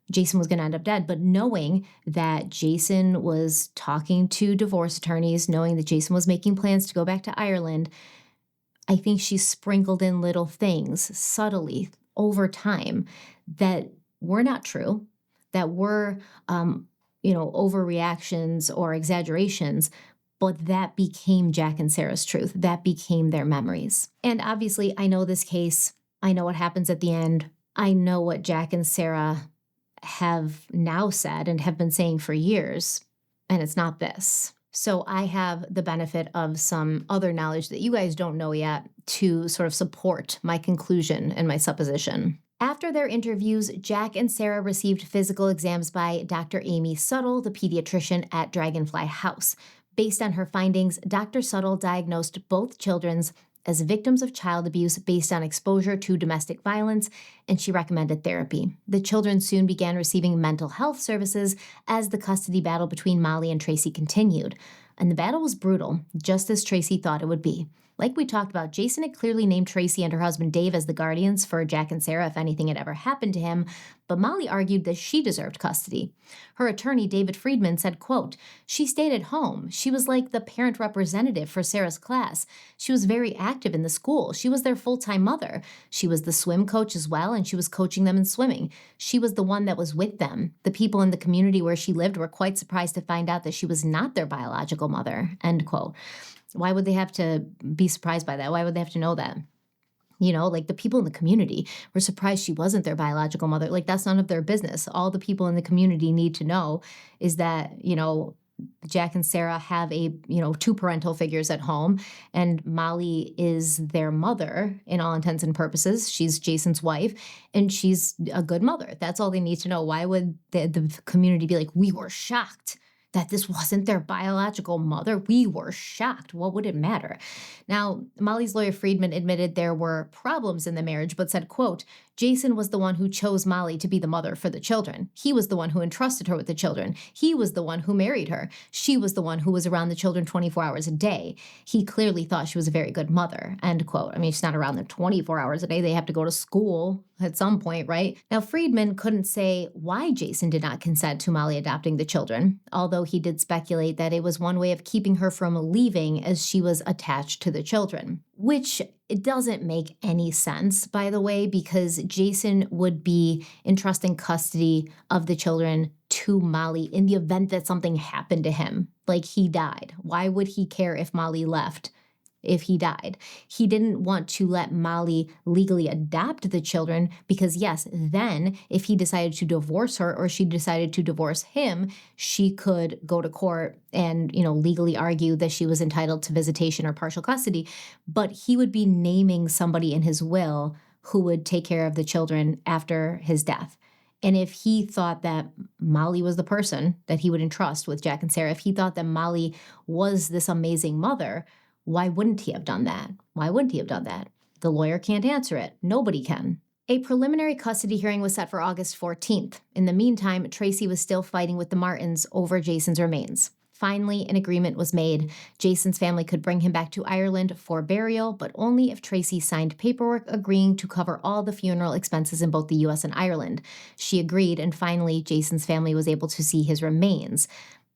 Jason was going to end up dead, but knowing that Jason was talking to divorce attorneys, knowing that Jason was making plans to go back to Ireland, I think she sprinkled in little things subtly over time that were not true, that were, overreactions or exaggerations, but that became Jack and Sarah's truth. That became their memories. And obviously, I know this case I know what happens at the end. I know what Jack and Sarah have now said and have been saying for years, and it's not this. So I have the benefit of some other knowledge that you guys don't know yet to sort of support my conclusion and my supposition. After their interviews, Jack and Sarah received physical exams by Dr. Amy Suttle, the pediatrician at Dragonfly House. Based on her findings, Dr. Suttle diagnosed both children's as victims of child abuse based on exposure to domestic violence, and she recommended therapy. The children soon began receiving mental health services as the custody battle between Molly and Tracy continued. And the battle was brutal, just as Tracy thought it would be. Like we talked about, Jason had clearly named Tracy and her husband Dave as the guardians for Jack and Sarah if anything had ever happened to him, but Molly argued that she deserved custody. Her attorney, David Friedman, said, quote, "She stayed at home. She was like the parent representative for Sarah's class. She was very active in the school. She was their full-time mother. She was the swim coach as well, and she was coaching them in swimming. She was the one that was with them. The people in the community where she lived were quite surprised to find out that she was not their biological mother," end quote. Why would they have to be surprised by that? Why would they have to know that? Like the people in the community were surprised she wasn't their biological mother. Like that's none of their business. All the people in the community need to know is that, Jack and Sarah have two parental figures at home, and Molly is their mother in all intents and purposes. She's Jason's wife, and she's a good mother. That's all they need to know. Why would the community be like, we were shocked that this wasn't their biological mother? We were shocked. What would it matter? Now, Molly's lawyer Friedman admitted there were problems in the marriage, but said, quote, "Jason was the one who chose Molly to be the mother for the children. He was the one who entrusted her with the children. He was the one who married her. She was the one who was around the children 24 hours a day. He clearly thought she was a very good mother," end quote. I mean, she's not around them 24 hours a day. They have to go to school at some point, right? Now, Friedman couldn't say why Jason did not consent to Molly adopting the children, although he did speculate that it was one way of keeping her from leaving as she was attached to the children, which it doesn't make any sense, by the way, because Jason would be entrusting custody of the children to Molly in the event that something happened to him, like he died. Why would he care if Molly left? If he died, he didn't want to let Molly legally adopt the children because, yes, then if he decided to divorce her or she decided to divorce him, she could go to court and, legally argue that she was entitled to visitation or partial custody. But he would be naming somebody in his will who would take care of the children after his death. And if he thought that Molly was the person that he would entrust with Jack and Sarah, if he thought that Molly was this amazing mother, why wouldn't he have done that? Why wouldn't he have done that? The lawyer can't answer it. Nobody can. A preliminary custody hearing was set for August 14th. In the meantime, Tracy was still fighting with the Martins over Jason's remains. Finally, an agreement was made. Jason's family could bring him back to Ireland for burial, but only if Tracy signed paperwork agreeing to cover all the funeral expenses in both the U.S. and Ireland. She agreed, and finally, Jason's family was able to see his remains.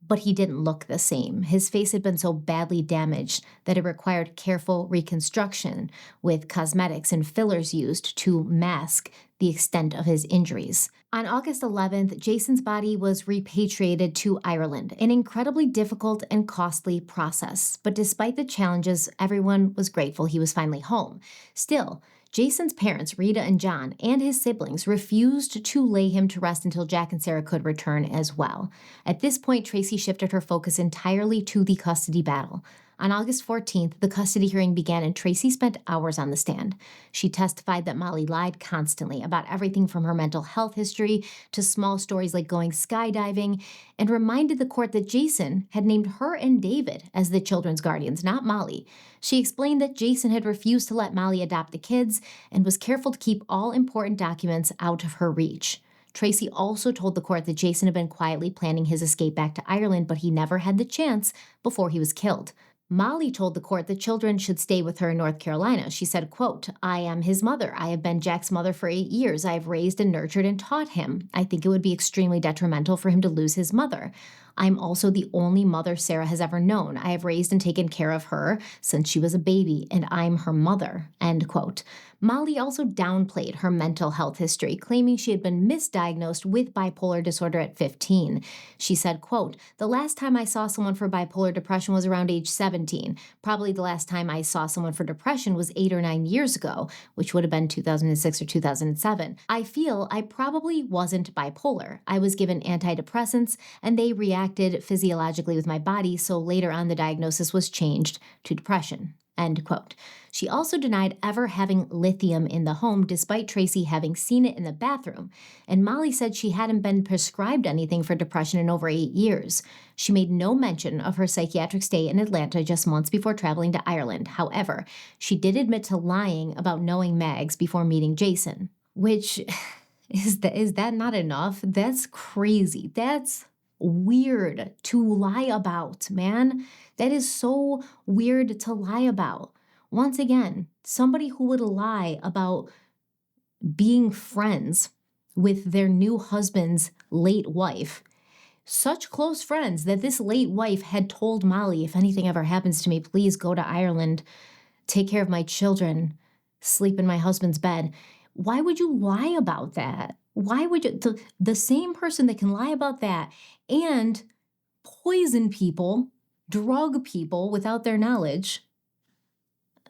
But he didn't look the same. His face had been so badly damaged that it required careful reconstruction with cosmetics and fillers used to mask the extent of his injuries. On August 11th, Jason's body was repatriated to Ireland, an incredibly difficult and costly process. But despite the challenges, everyone was grateful he was finally home. Still, Jason's parents, Rita and John, and his siblings refused to lay him to rest until Jack and Sarah could return as well. At this point, Tracy shifted her focus entirely to the custody battle. On August 14th, the custody hearing began and Tracy spent hours on the stand. She testified that Molly lied constantly about everything from her mental health history to small stories like going skydiving, and reminded the court that Jason had named her and David as the children's guardians, not Molly. She explained that Jason had refused to let Molly adopt the kids and was careful to keep all important documents out of her reach. Tracy also told the court that Jason had been quietly planning his escape back to Ireland, but he never had the chance before he was killed. Molly told the court the children should stay with her in North Carolina. She said, quote, "I am his mother. I have been Jack's mother for 8 years. I have raised and nurtured and taught him. I think it would be extremely detrimental for him to lose his mother. I'm also the only mother Sarah has ever known. I have raised and taken care of her since she was a baby, and I'm her mother, end quote. Molly also downplayed her mental health history, claiming she had been misdiagnosed with bipolar disorder at 15. She said, quote, the last time I saw someone for bipolar depression was around age 17. Probably the last time I saw someone for depression was 8 or 9 years ago, which would have been 2006 or 2007. I feel I probably wasn't bipolar. I was given antidepressants and they reacted physiologically with my body, so later on the diagnosis was changed to depression. End quote. She also denied ever having lithium in the home, despite Tracy having seen it in the bathroom. And Molly said she hadn't been prescribed anything for depression in over 8 years. She made no mention of her psychiatric stay in Atlanta just months before traveling to Ireland. However, she did admit to lying about knowing Mags before meeting Jason. Which, is that not enough? That's crazy. That's weird to lie about, man. That is so weird to lie about. Once again, somebody who would lie about being friends with their new husband's late wife, such close friends that this late wife had told Molly, if anything ever happens to me, please go to Ireland, take care of my children, sleep in my husband's bed. Why would you lie about that? Why would you? The same person that can lie about that and poison people, drug people without their knowledge,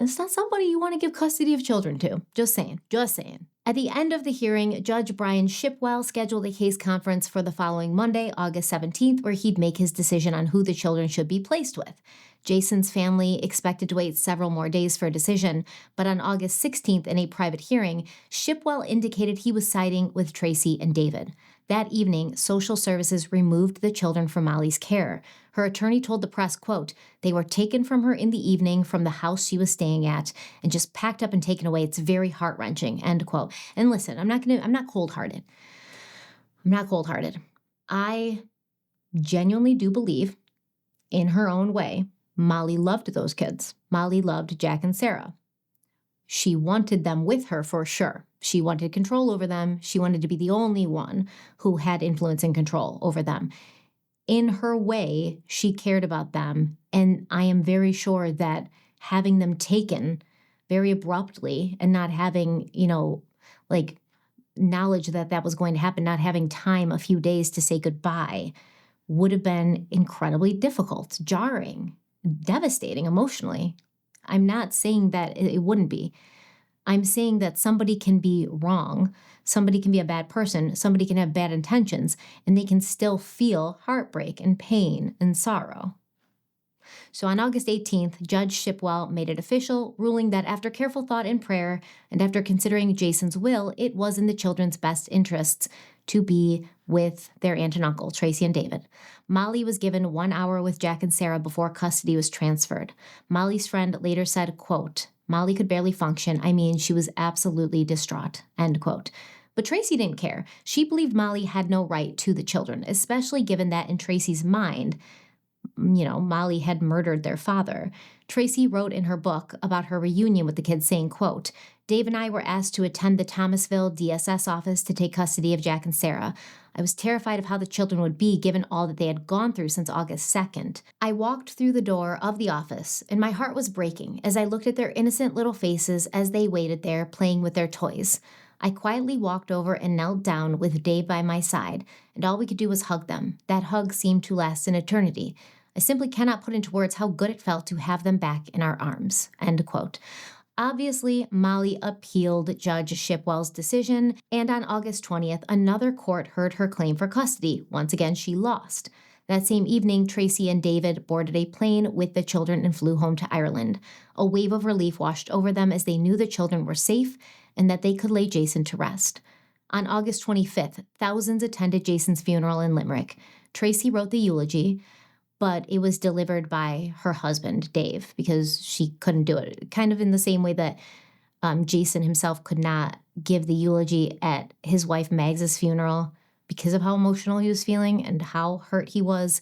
it's not somebody you want to give custody of children to. Just saying. Just saying. At the end of the hearing, Judge Brian Shipwell scheduled a case conference for the following Monday, August 17th, where he'd make his decision on who the children should be placed with. Jason's family expected to wait several more days for a decision, but on August 16th in a private hearing, Shipwell indicated he was siding with Tracy and David. That evening, social services removed the children from Molly's care. Her attorney told the press, quote, they were taken from her in the evening from the house she was staying at and just packed up and taken away. It's very heart-wrenching, end quote. And listen, I'm not cold-hearted. I'm not cold-hearted. I genuinely do believe, in her own way, Molly loved those kids. Molly loved Jack and Sarah. She wanted them with her for sure. She wanted control over them. She wanted to be the only one who had influence and control over them. In her way, she cared about them. And I am very sure that having them taken very abruptly and not having, knowledge that that was going to happen, not having time, a few days to say goodbye, would have been incredibly difficult, jarring, devastating emotionally. I'm not saying that it wouldn't be. I'm saying that somebody can be wrong, somebody can be a bad person, somebody can have bad intentions, and they can still feel heartbreak and pain and sorrow. So on August 18th, Judge Shipwell made it official, ruling that after careful thought and prayer, and after considering Jason's will, it was in the children's best interests to be with their aunt and uncle, Tracy and David. Molly was given 1 hour with Jack and Sarah before custody was transferred. Molly's friend later said, quote, Molly could barely function. I mean, she was absolutely distraught, end quote. But Tracy didn't care. She believed Molly had no right to the children, especially given that in Tracy's mind, Molly had murdered their father. Tracy wrote in her book about her reunion with the kids saying, quote, Dave and I were asked to attend the Thomasville DSS office to take custody of Jack and Sarah. I was terrified of how the children would be given all that they had gone through since August 2nd. I walked through the door of the office, and my heart was breaking as I looked at their innocent little faces as they waited there playing with their toys. I quietly walked over and knelt down with Dave by my side, and all we could do was hug them. That hug seemed to last an eternity. I simply cannot put into words how good it felt to have them back in our arms, end quote. Obviously, Molly appealed Judge Shipwell's decision, and on August 20th, another court heard her claim for custody. Once again, she lost. That same evening, Tracy and David boarded a plane with the children and flew home to Ireland. A wave of relief washed over them as they knew the children were safe and that they could lay Jason to rest. On August 25th, thousands attended Jason's funeral in Limerick. Tracy wrote the eulogy, but it was delivered by her husband, Dave, because she couldn't do it. Kind of in the same way that Jason himself could not give the eulogy at his wife Mags's funeral because of how emotional he was feeling and how hurt he was.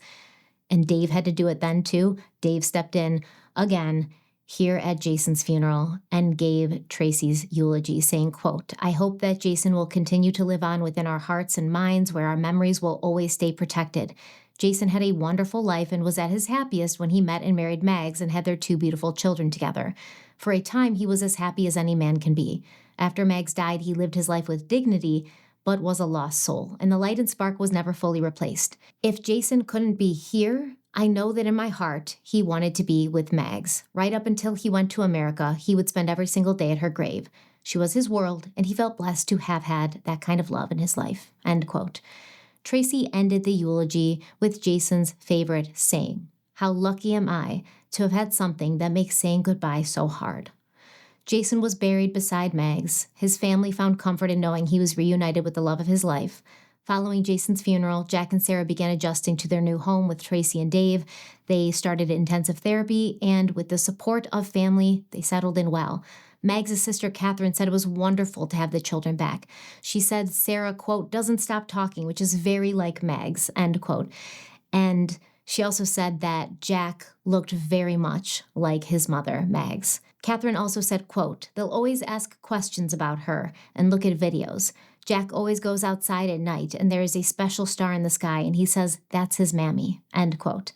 And Dave had to do it then too. Dave stepped in again here at Jason's funeral and gave Tracy's eulogy, saying, quote, I hope that Jason will continue to live on within our hearts and minds where our memories will always stay protected. Jason had a wonderful life and was at his happiest when he met and married Mags and had their 2 beautiful children together. For a time, he was as happy as any man can be. After Mags died, he lived his life with dignity, but was a lost soul, and the light and spark was never fully replaced. If Jason couldn't be here, I know that in my heart, he wanted to be with Mags. Right up until he went to America, he would spend every single day at her grave. She was his world, and he felt blessed to have had that kind of love in his life." End quote. Tracy ended the eulogy with Jason's favorite saying, "How lucky am I to have had something that makes saying goodbye so hard." Jason was buried beside Mags. His family found comfort in knowing he was reunited with the love of his life. Following Jason's funeral, Jack and Sarah began adjusting to their new home with Tracy and Dave. They started intensive therapy, and with the support of family, they settled in well. Mags' sister Catherine said it was wonderful to have the children back. She said Sarah, quote, "doesn't stop talking," which is very like Mags, end quote. And she also said that Jack looked very much like his mother, Mags. Catherine also said, quote, "They'll always ask questions about her and look at videos. Jack always goes outside at night, and there is a special star in the sky, and he says that's his mammy," end quote.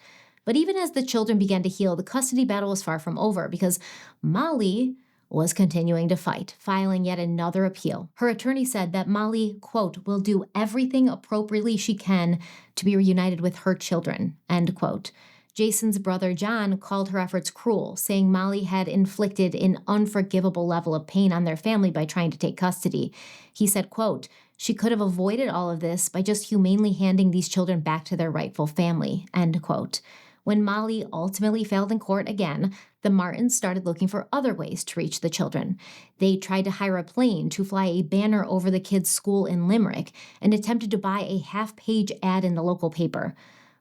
But even as the children began to heal, the custody battle was far from over because Molly was continuing to fight, filing yet another appeal. Her attorney said that Molly, quote, "will do everything appropriately she can to be reunited with her children," end quote. Jason's brother John called her efforts cruel, saying Molly had inflicted an unforgivable level of pain on their family by trying to take custody. He said, quote, "She could have avoided all of this by just humanely handing these children back to their rightful family," end quote. When Molly ultimately failed in court again, the Martins started looking for other ways to reach the children. They tried to hire a plane to fly a banner over the kids' school in Limerick and attempted to buy a half-page ad in the local paper.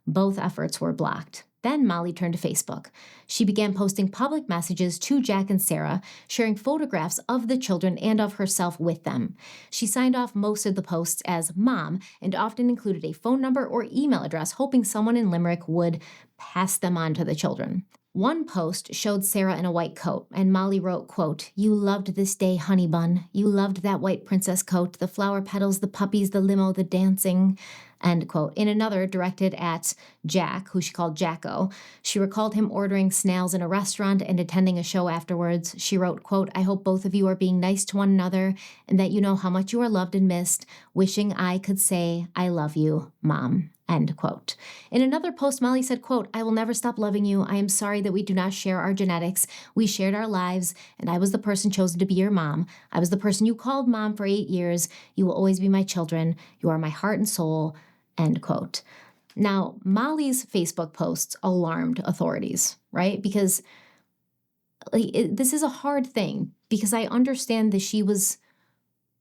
Both efforts were blocked. Then Molly turned to Facebook. She began posting public messages to Jack and Sarah, sharing photographs of the children and of herself with them. She signed off most of the posts as Mom and often included a phone number or email address, hoping someone in Limerick would pass them on to the children. One post showed Sarah in a white coat, and Molly wrote, quote, "You loved this day, honey bun. You loved that white princess coat, the flower petals, the puppies, the limo, the dancing," end quote. In another, directed at Jack, who she called Jacko, she recalled him ordering snails in a restaurant and attending a show afterwards. She wrote, quote, "I hope both of you are being nice to one another and that you know how much you are loved and missed. Wishing I could say I love you, Mom," end quote. In another post, Molly said, quote, "I will never stop loving you. I am sorry that we do not share our genetics. We shared our lives, and I was the person chosen to be your mom. I was the person you called mom for 8 years. You will always be my children. You are my heart and soul," end quote. Now, Molly's Facebook posts alarmed authorities, right? Because this is a hard thing, because I understand that she was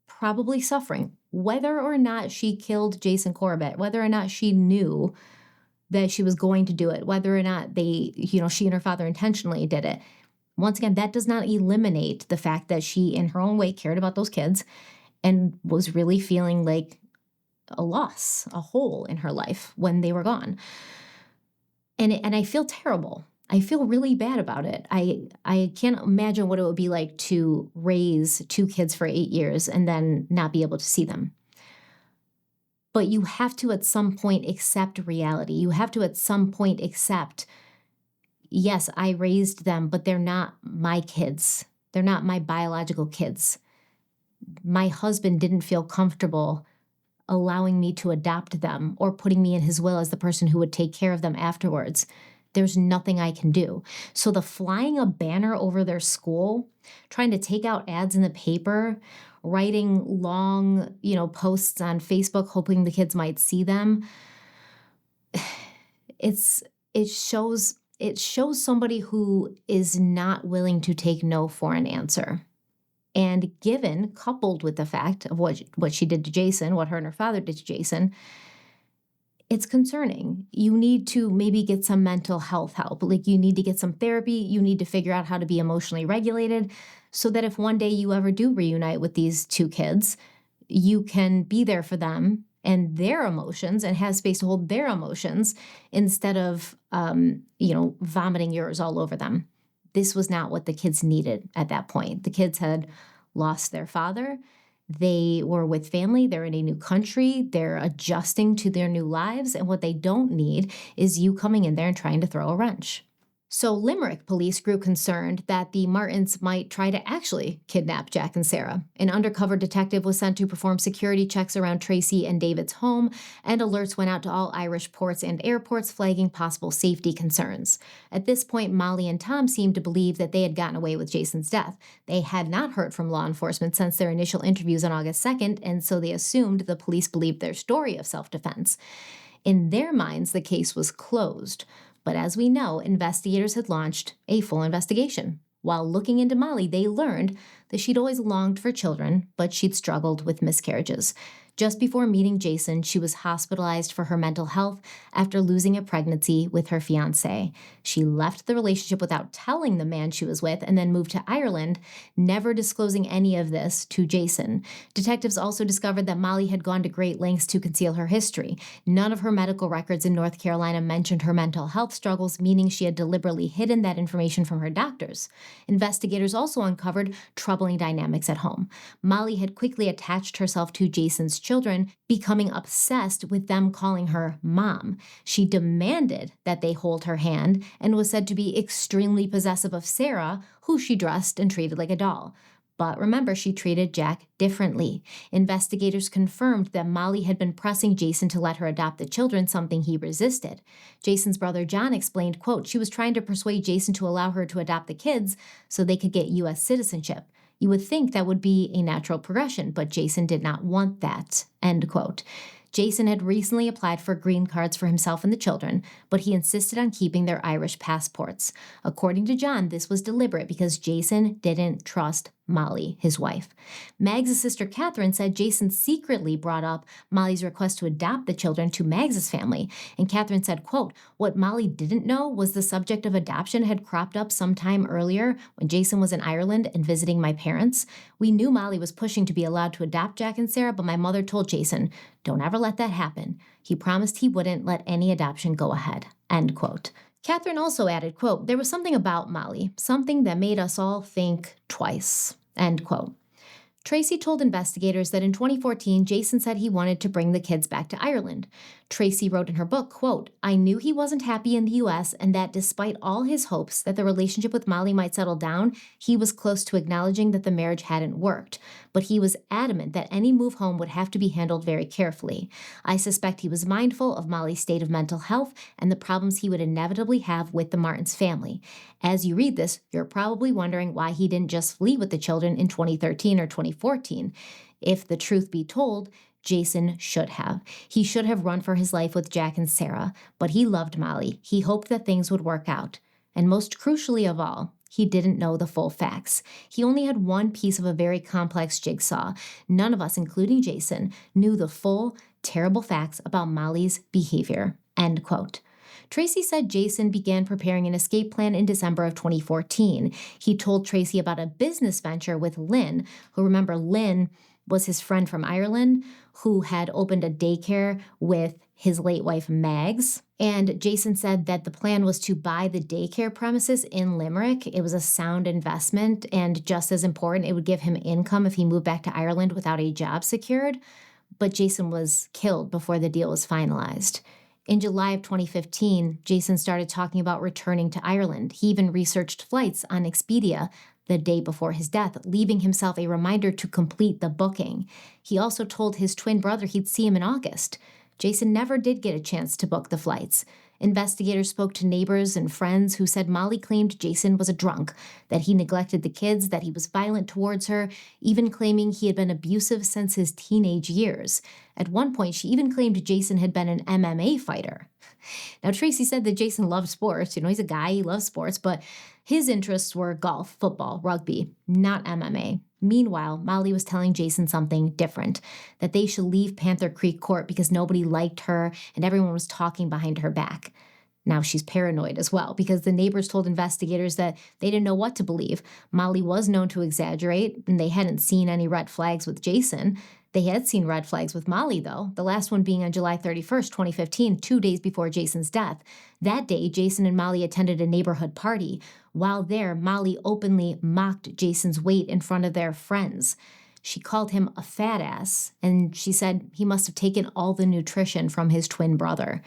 probably suffering. Whether or not she killed Jason Corbett, whether or not she knew that she was going to do it, whether or not she and her father intentionally did it. Once again, that does not eliminate the fact that she, in her own way, cared about those kids and was really feeling like a loss, a hole in her life when they were gone. And I feel terrible. I feel really bad about it. I can't imagine what it would be like to raise 2 kids for 8 years and then not be able to see them. But you have to at some point accept reality. You have to at some point accept, yes, I raised them, but they're not my kids. They're not my biological kids. My husband didn't feel comfortable allowing me to adopt them or putting me in his will as the person who would take care of them afterwards. There's nothing I can do. So the flying a banner over their school, trying to take out ads in the paper, writing long, posts on Facebook, hoping the kids might see them, it shows somebody who is not willing to take no for an answer. And coupled with the fact of what she did to Jason, what her and her father did to Jason, it's concerning. You need to maybe get some mental health help. Like, you need to get some therapy. You need to figure out how to be emotionally regulated so that if one day you ever do reunite with these 2 kids, you can be there for them and their emotions and have space to hold their emotions instead of, vomiting yours all over them. This was not what the kids needed at that point. The kids had lost their father. They were with family, they're in a new country, they're adjusting to their new lives, and what they don't need is you coming in there and trying to throw a wrench. So, Limerick police grew concerned that the Martins might try to actually kidnap Jack and Sarah. An undercover detective was sent to perform security checks around Tracy and David's home, and alerts went out to all Irish ports and airports flagging possible safety concerns. At this point, Molly and Tom seemed to believe that they had gotten away with Jason's death. They had not heard from law enforcement since their initial interviews on August 2nd, and so they assumed the police believed their story of self defense. In their minds, the case was closed. But as we know, investigators had launched a full investigation. While looking into Molly, they learned that she'd always longed for children, but she'd struggled with miscarriages. Just before meeting Jason, she was hospitalized for her mental health after losing a pregnancy with her fiancé. She left the relationship without telling the man she was with and then moved to Ireland, never disclosing any of this to Jason. Detectives also discovered that Molly had gone to great lengths to conceal her history. None of her medical records in North Carolina mentioned her mental health struggles, meaning she had deliberately hidden that information from her doctors. Investigators also uncovered troubling dynamics at home. Molly had quickly attached herself to Jason's children, becoming obsessed with them calling her mom. She demanded that they hold her hand and was said to be extremely possessive of Sarah, who she dressed and treated like a doll. But remember, she treated Jack differently. Investigators confirmed that Molly had been pressing Jason to let her adopt the children, something he resisted. Jason's brother John explained, quote, she was trying to persuade Jason to allow her to adopt the kids so they could get U.S. citizenship. You would think that would be a natural progression, but Jason did not want that, end quote. Jason had recently applied for green cards for himself and the children, but he insisted on keeping their Irish passports. According to John, this was deliberate because Jason didn't trust Molly, his wife. Mags' sister Catherine said Jason secretly brought up Molly's request to adopt the children to Mags' family, and Catherine said, quote, what Molly didn't know was the subject of adoption had cropped up sometime earlier when Jason was in Ireland and visiting my parents. We knew Molly was pushing to be allowed to adopt Jack and Sarah, but my mother told Jason, don't ever let that happen. He promised he wouldn't let any adoption go ahead, end quote. Catherine also added, quote, there was something about Molly, something that made us all think twice, end quote. Tracy told investigators that in 2014, Jason said he wanted to bring the kids back to Ireland. Tracy wrote in her book, quote, I knew he wasn't happy in the U.S. and that despite all his hopes that the relationship with Molly might settle down, he was close to acknowledging that the marriage hadn't worked. But he was adamant that any move home would have to be handled very carefully. I suspect he was mindful of Molly's state of mental health and the problems he would inevitably have with the Martins family. As you read this, you're probably wondering why he didn't just flee with the children in 2013 or 2014. If the truth be told, Jason should have. He should have run for his life with Jack and Sarah, but he loved Molly. He hoped that things would work out. And most crucially of all, he didn't know the full facts. He only had one piece of a very complex jigsaw. None of us, including Jason, knew the full, terrible facts about Molly's behavior, end quote. Tracy said Jason began preparing an escape plan in December of 2014. He told Tracy about a business venture with Lynn, who, remember, Lynn was his friend from Ireland who had opened a daycare with his late wife, Mags. And Jason said that the plan was to buy the daycare premises in Limerick. It was a sound investment, and just as important, it would give him income if he moved back to Ireland without a job secured. But Jason was killed before the deal was finalized. In July of 2015, Jason started talking about returning to Ireland. He even researched flights on Expedia the day before his death, leaving himself a reminder to complete the booking. He also told his twin brother he'd see him in August. Jason never did get a chance to book the flights. Investigators spoke to neighbors and friends who said Molly claimed Jason was a drunk, that he neglected the kids, that he was violent towards her, even claiming he had been abusive since his teenage years. At one point, she even claimed Jason had been an MMA fighter. Now, Tracy said that Jason loved sports. He's a guy, he loves sports, but his interests were golf, football, rugby, not MMA. Meanwhile, Molly was telling Jason something different, that they should leave Panther Creek Court because nobody liked her and everyone was talking behind her back. Now she's paranoid as well because the neighbors told investigators that they didn't know what to believe. Molly was known to exaggerate, and they hadn't seen any red flags with Jason. They had seen red flags with Molly, though, the last one being on July 31st, 2015, 2 days before Jason's death. That day, Jason and Molly attended a neighborhood party. While there, Molly openly mocked Jason's weight in front of their friends. She called him a fat ass, and she said he must have taken all the nutrition from his twin brother.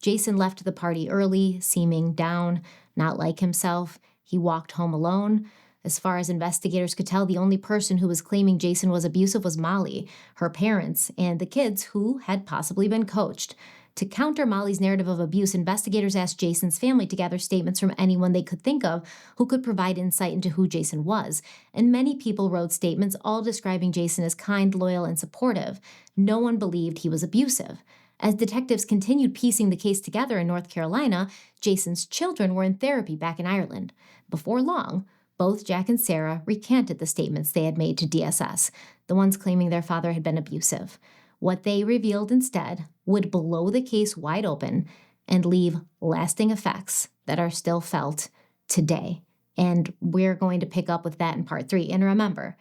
Jason left the party early, seeming down, not like himself. He walked home alone. As far as investigators could tell, the only person who was claiming Jason was abusive was Molly, her parents, and the kids who had possibly been coached. To counter Molly's narrative of abuse, investigators asked Jason's family to gather statements from anyone they could think of who could provide insight into who Jason was. And many people wrote statements all describing Jason as kind, loyal, and supportive. No one believed he was abusive. As detectives continued piecing the case together in North Carolina, Jason's children were in therapy back in Ireland. Before long, both Jack and Sarah recanted the statements they had made to DSS, the ones claiming their father had been abusive. What they revealed instead would blow the case wide open and leave lasting effects that are still felt today. And we're going to pick up with that in part 3. And remember,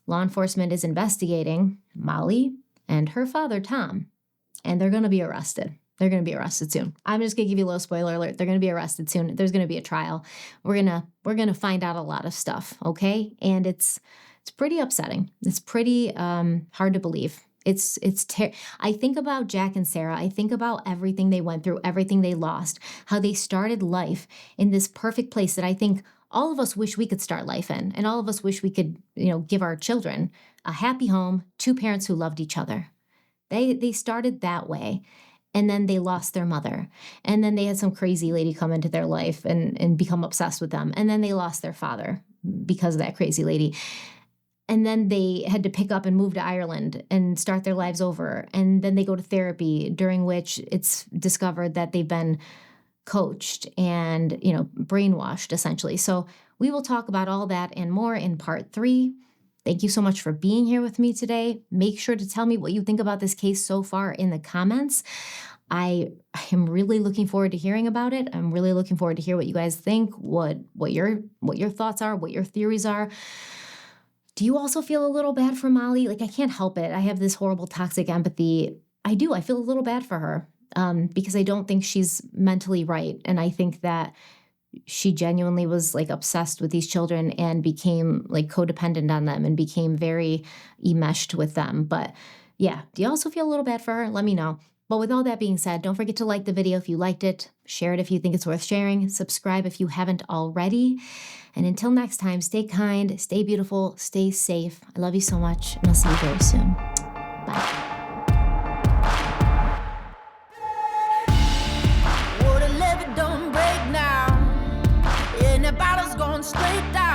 law enforcement is investigating Molly and her father, Tom, and they're going to be arrested. They're going to be arrested soon. I'm just going to give you a little spoiler alert. They're going to be arrested soon. There's going to be a trial. We're going to find out a lot of stuff, okay? And it's pretty upsetting. It's pretty hard to believe. I think about Jack and Sarah. I think about everything they went through, everything they lost, how they started life in this perfect place that I think all of us wish we could start life in, and all of us wish we could, give our children a happy home, 2 parents who loved each other. They started that way, and then they lost their mother, and then they had some crazy lady come into their life and become obsessed with them, and then they lost their father because of that crazy lady. And then they had to pick up and move to Ireland and start their lives over. And then they go to therapy, during which it's discovered that they've been coached and, brainwashed, essentially. So we will talk about all that and more in part 3. Thank you so much for being here with me today. Make sure to tell me what you think about this case so far in the comments. I am really looking forward to hearing about it. I'm really looking forward to hear what you guys think, what your thoughts are, what your theories are. Do you also feel a little bad for Molly? I can't help it. I have this horrible toxic empathy. I do. I feel a little bad for her because I don't think she's mentally right. And I think that she genuinely was obsessed with these children and became codependent on them and became very enmeshed with them. But yeah, do you also feel a little bad for her? Let me know. But with all that being said, don't forget to like the video if you liked it, share it if you think it's worth sharing, subscribe if you haven't already. And until next time, stay kind, stay beautiful, stay safe. I love you so much, and I'll see you very soon. Bye. Don't break now, and the bottle's going straight down.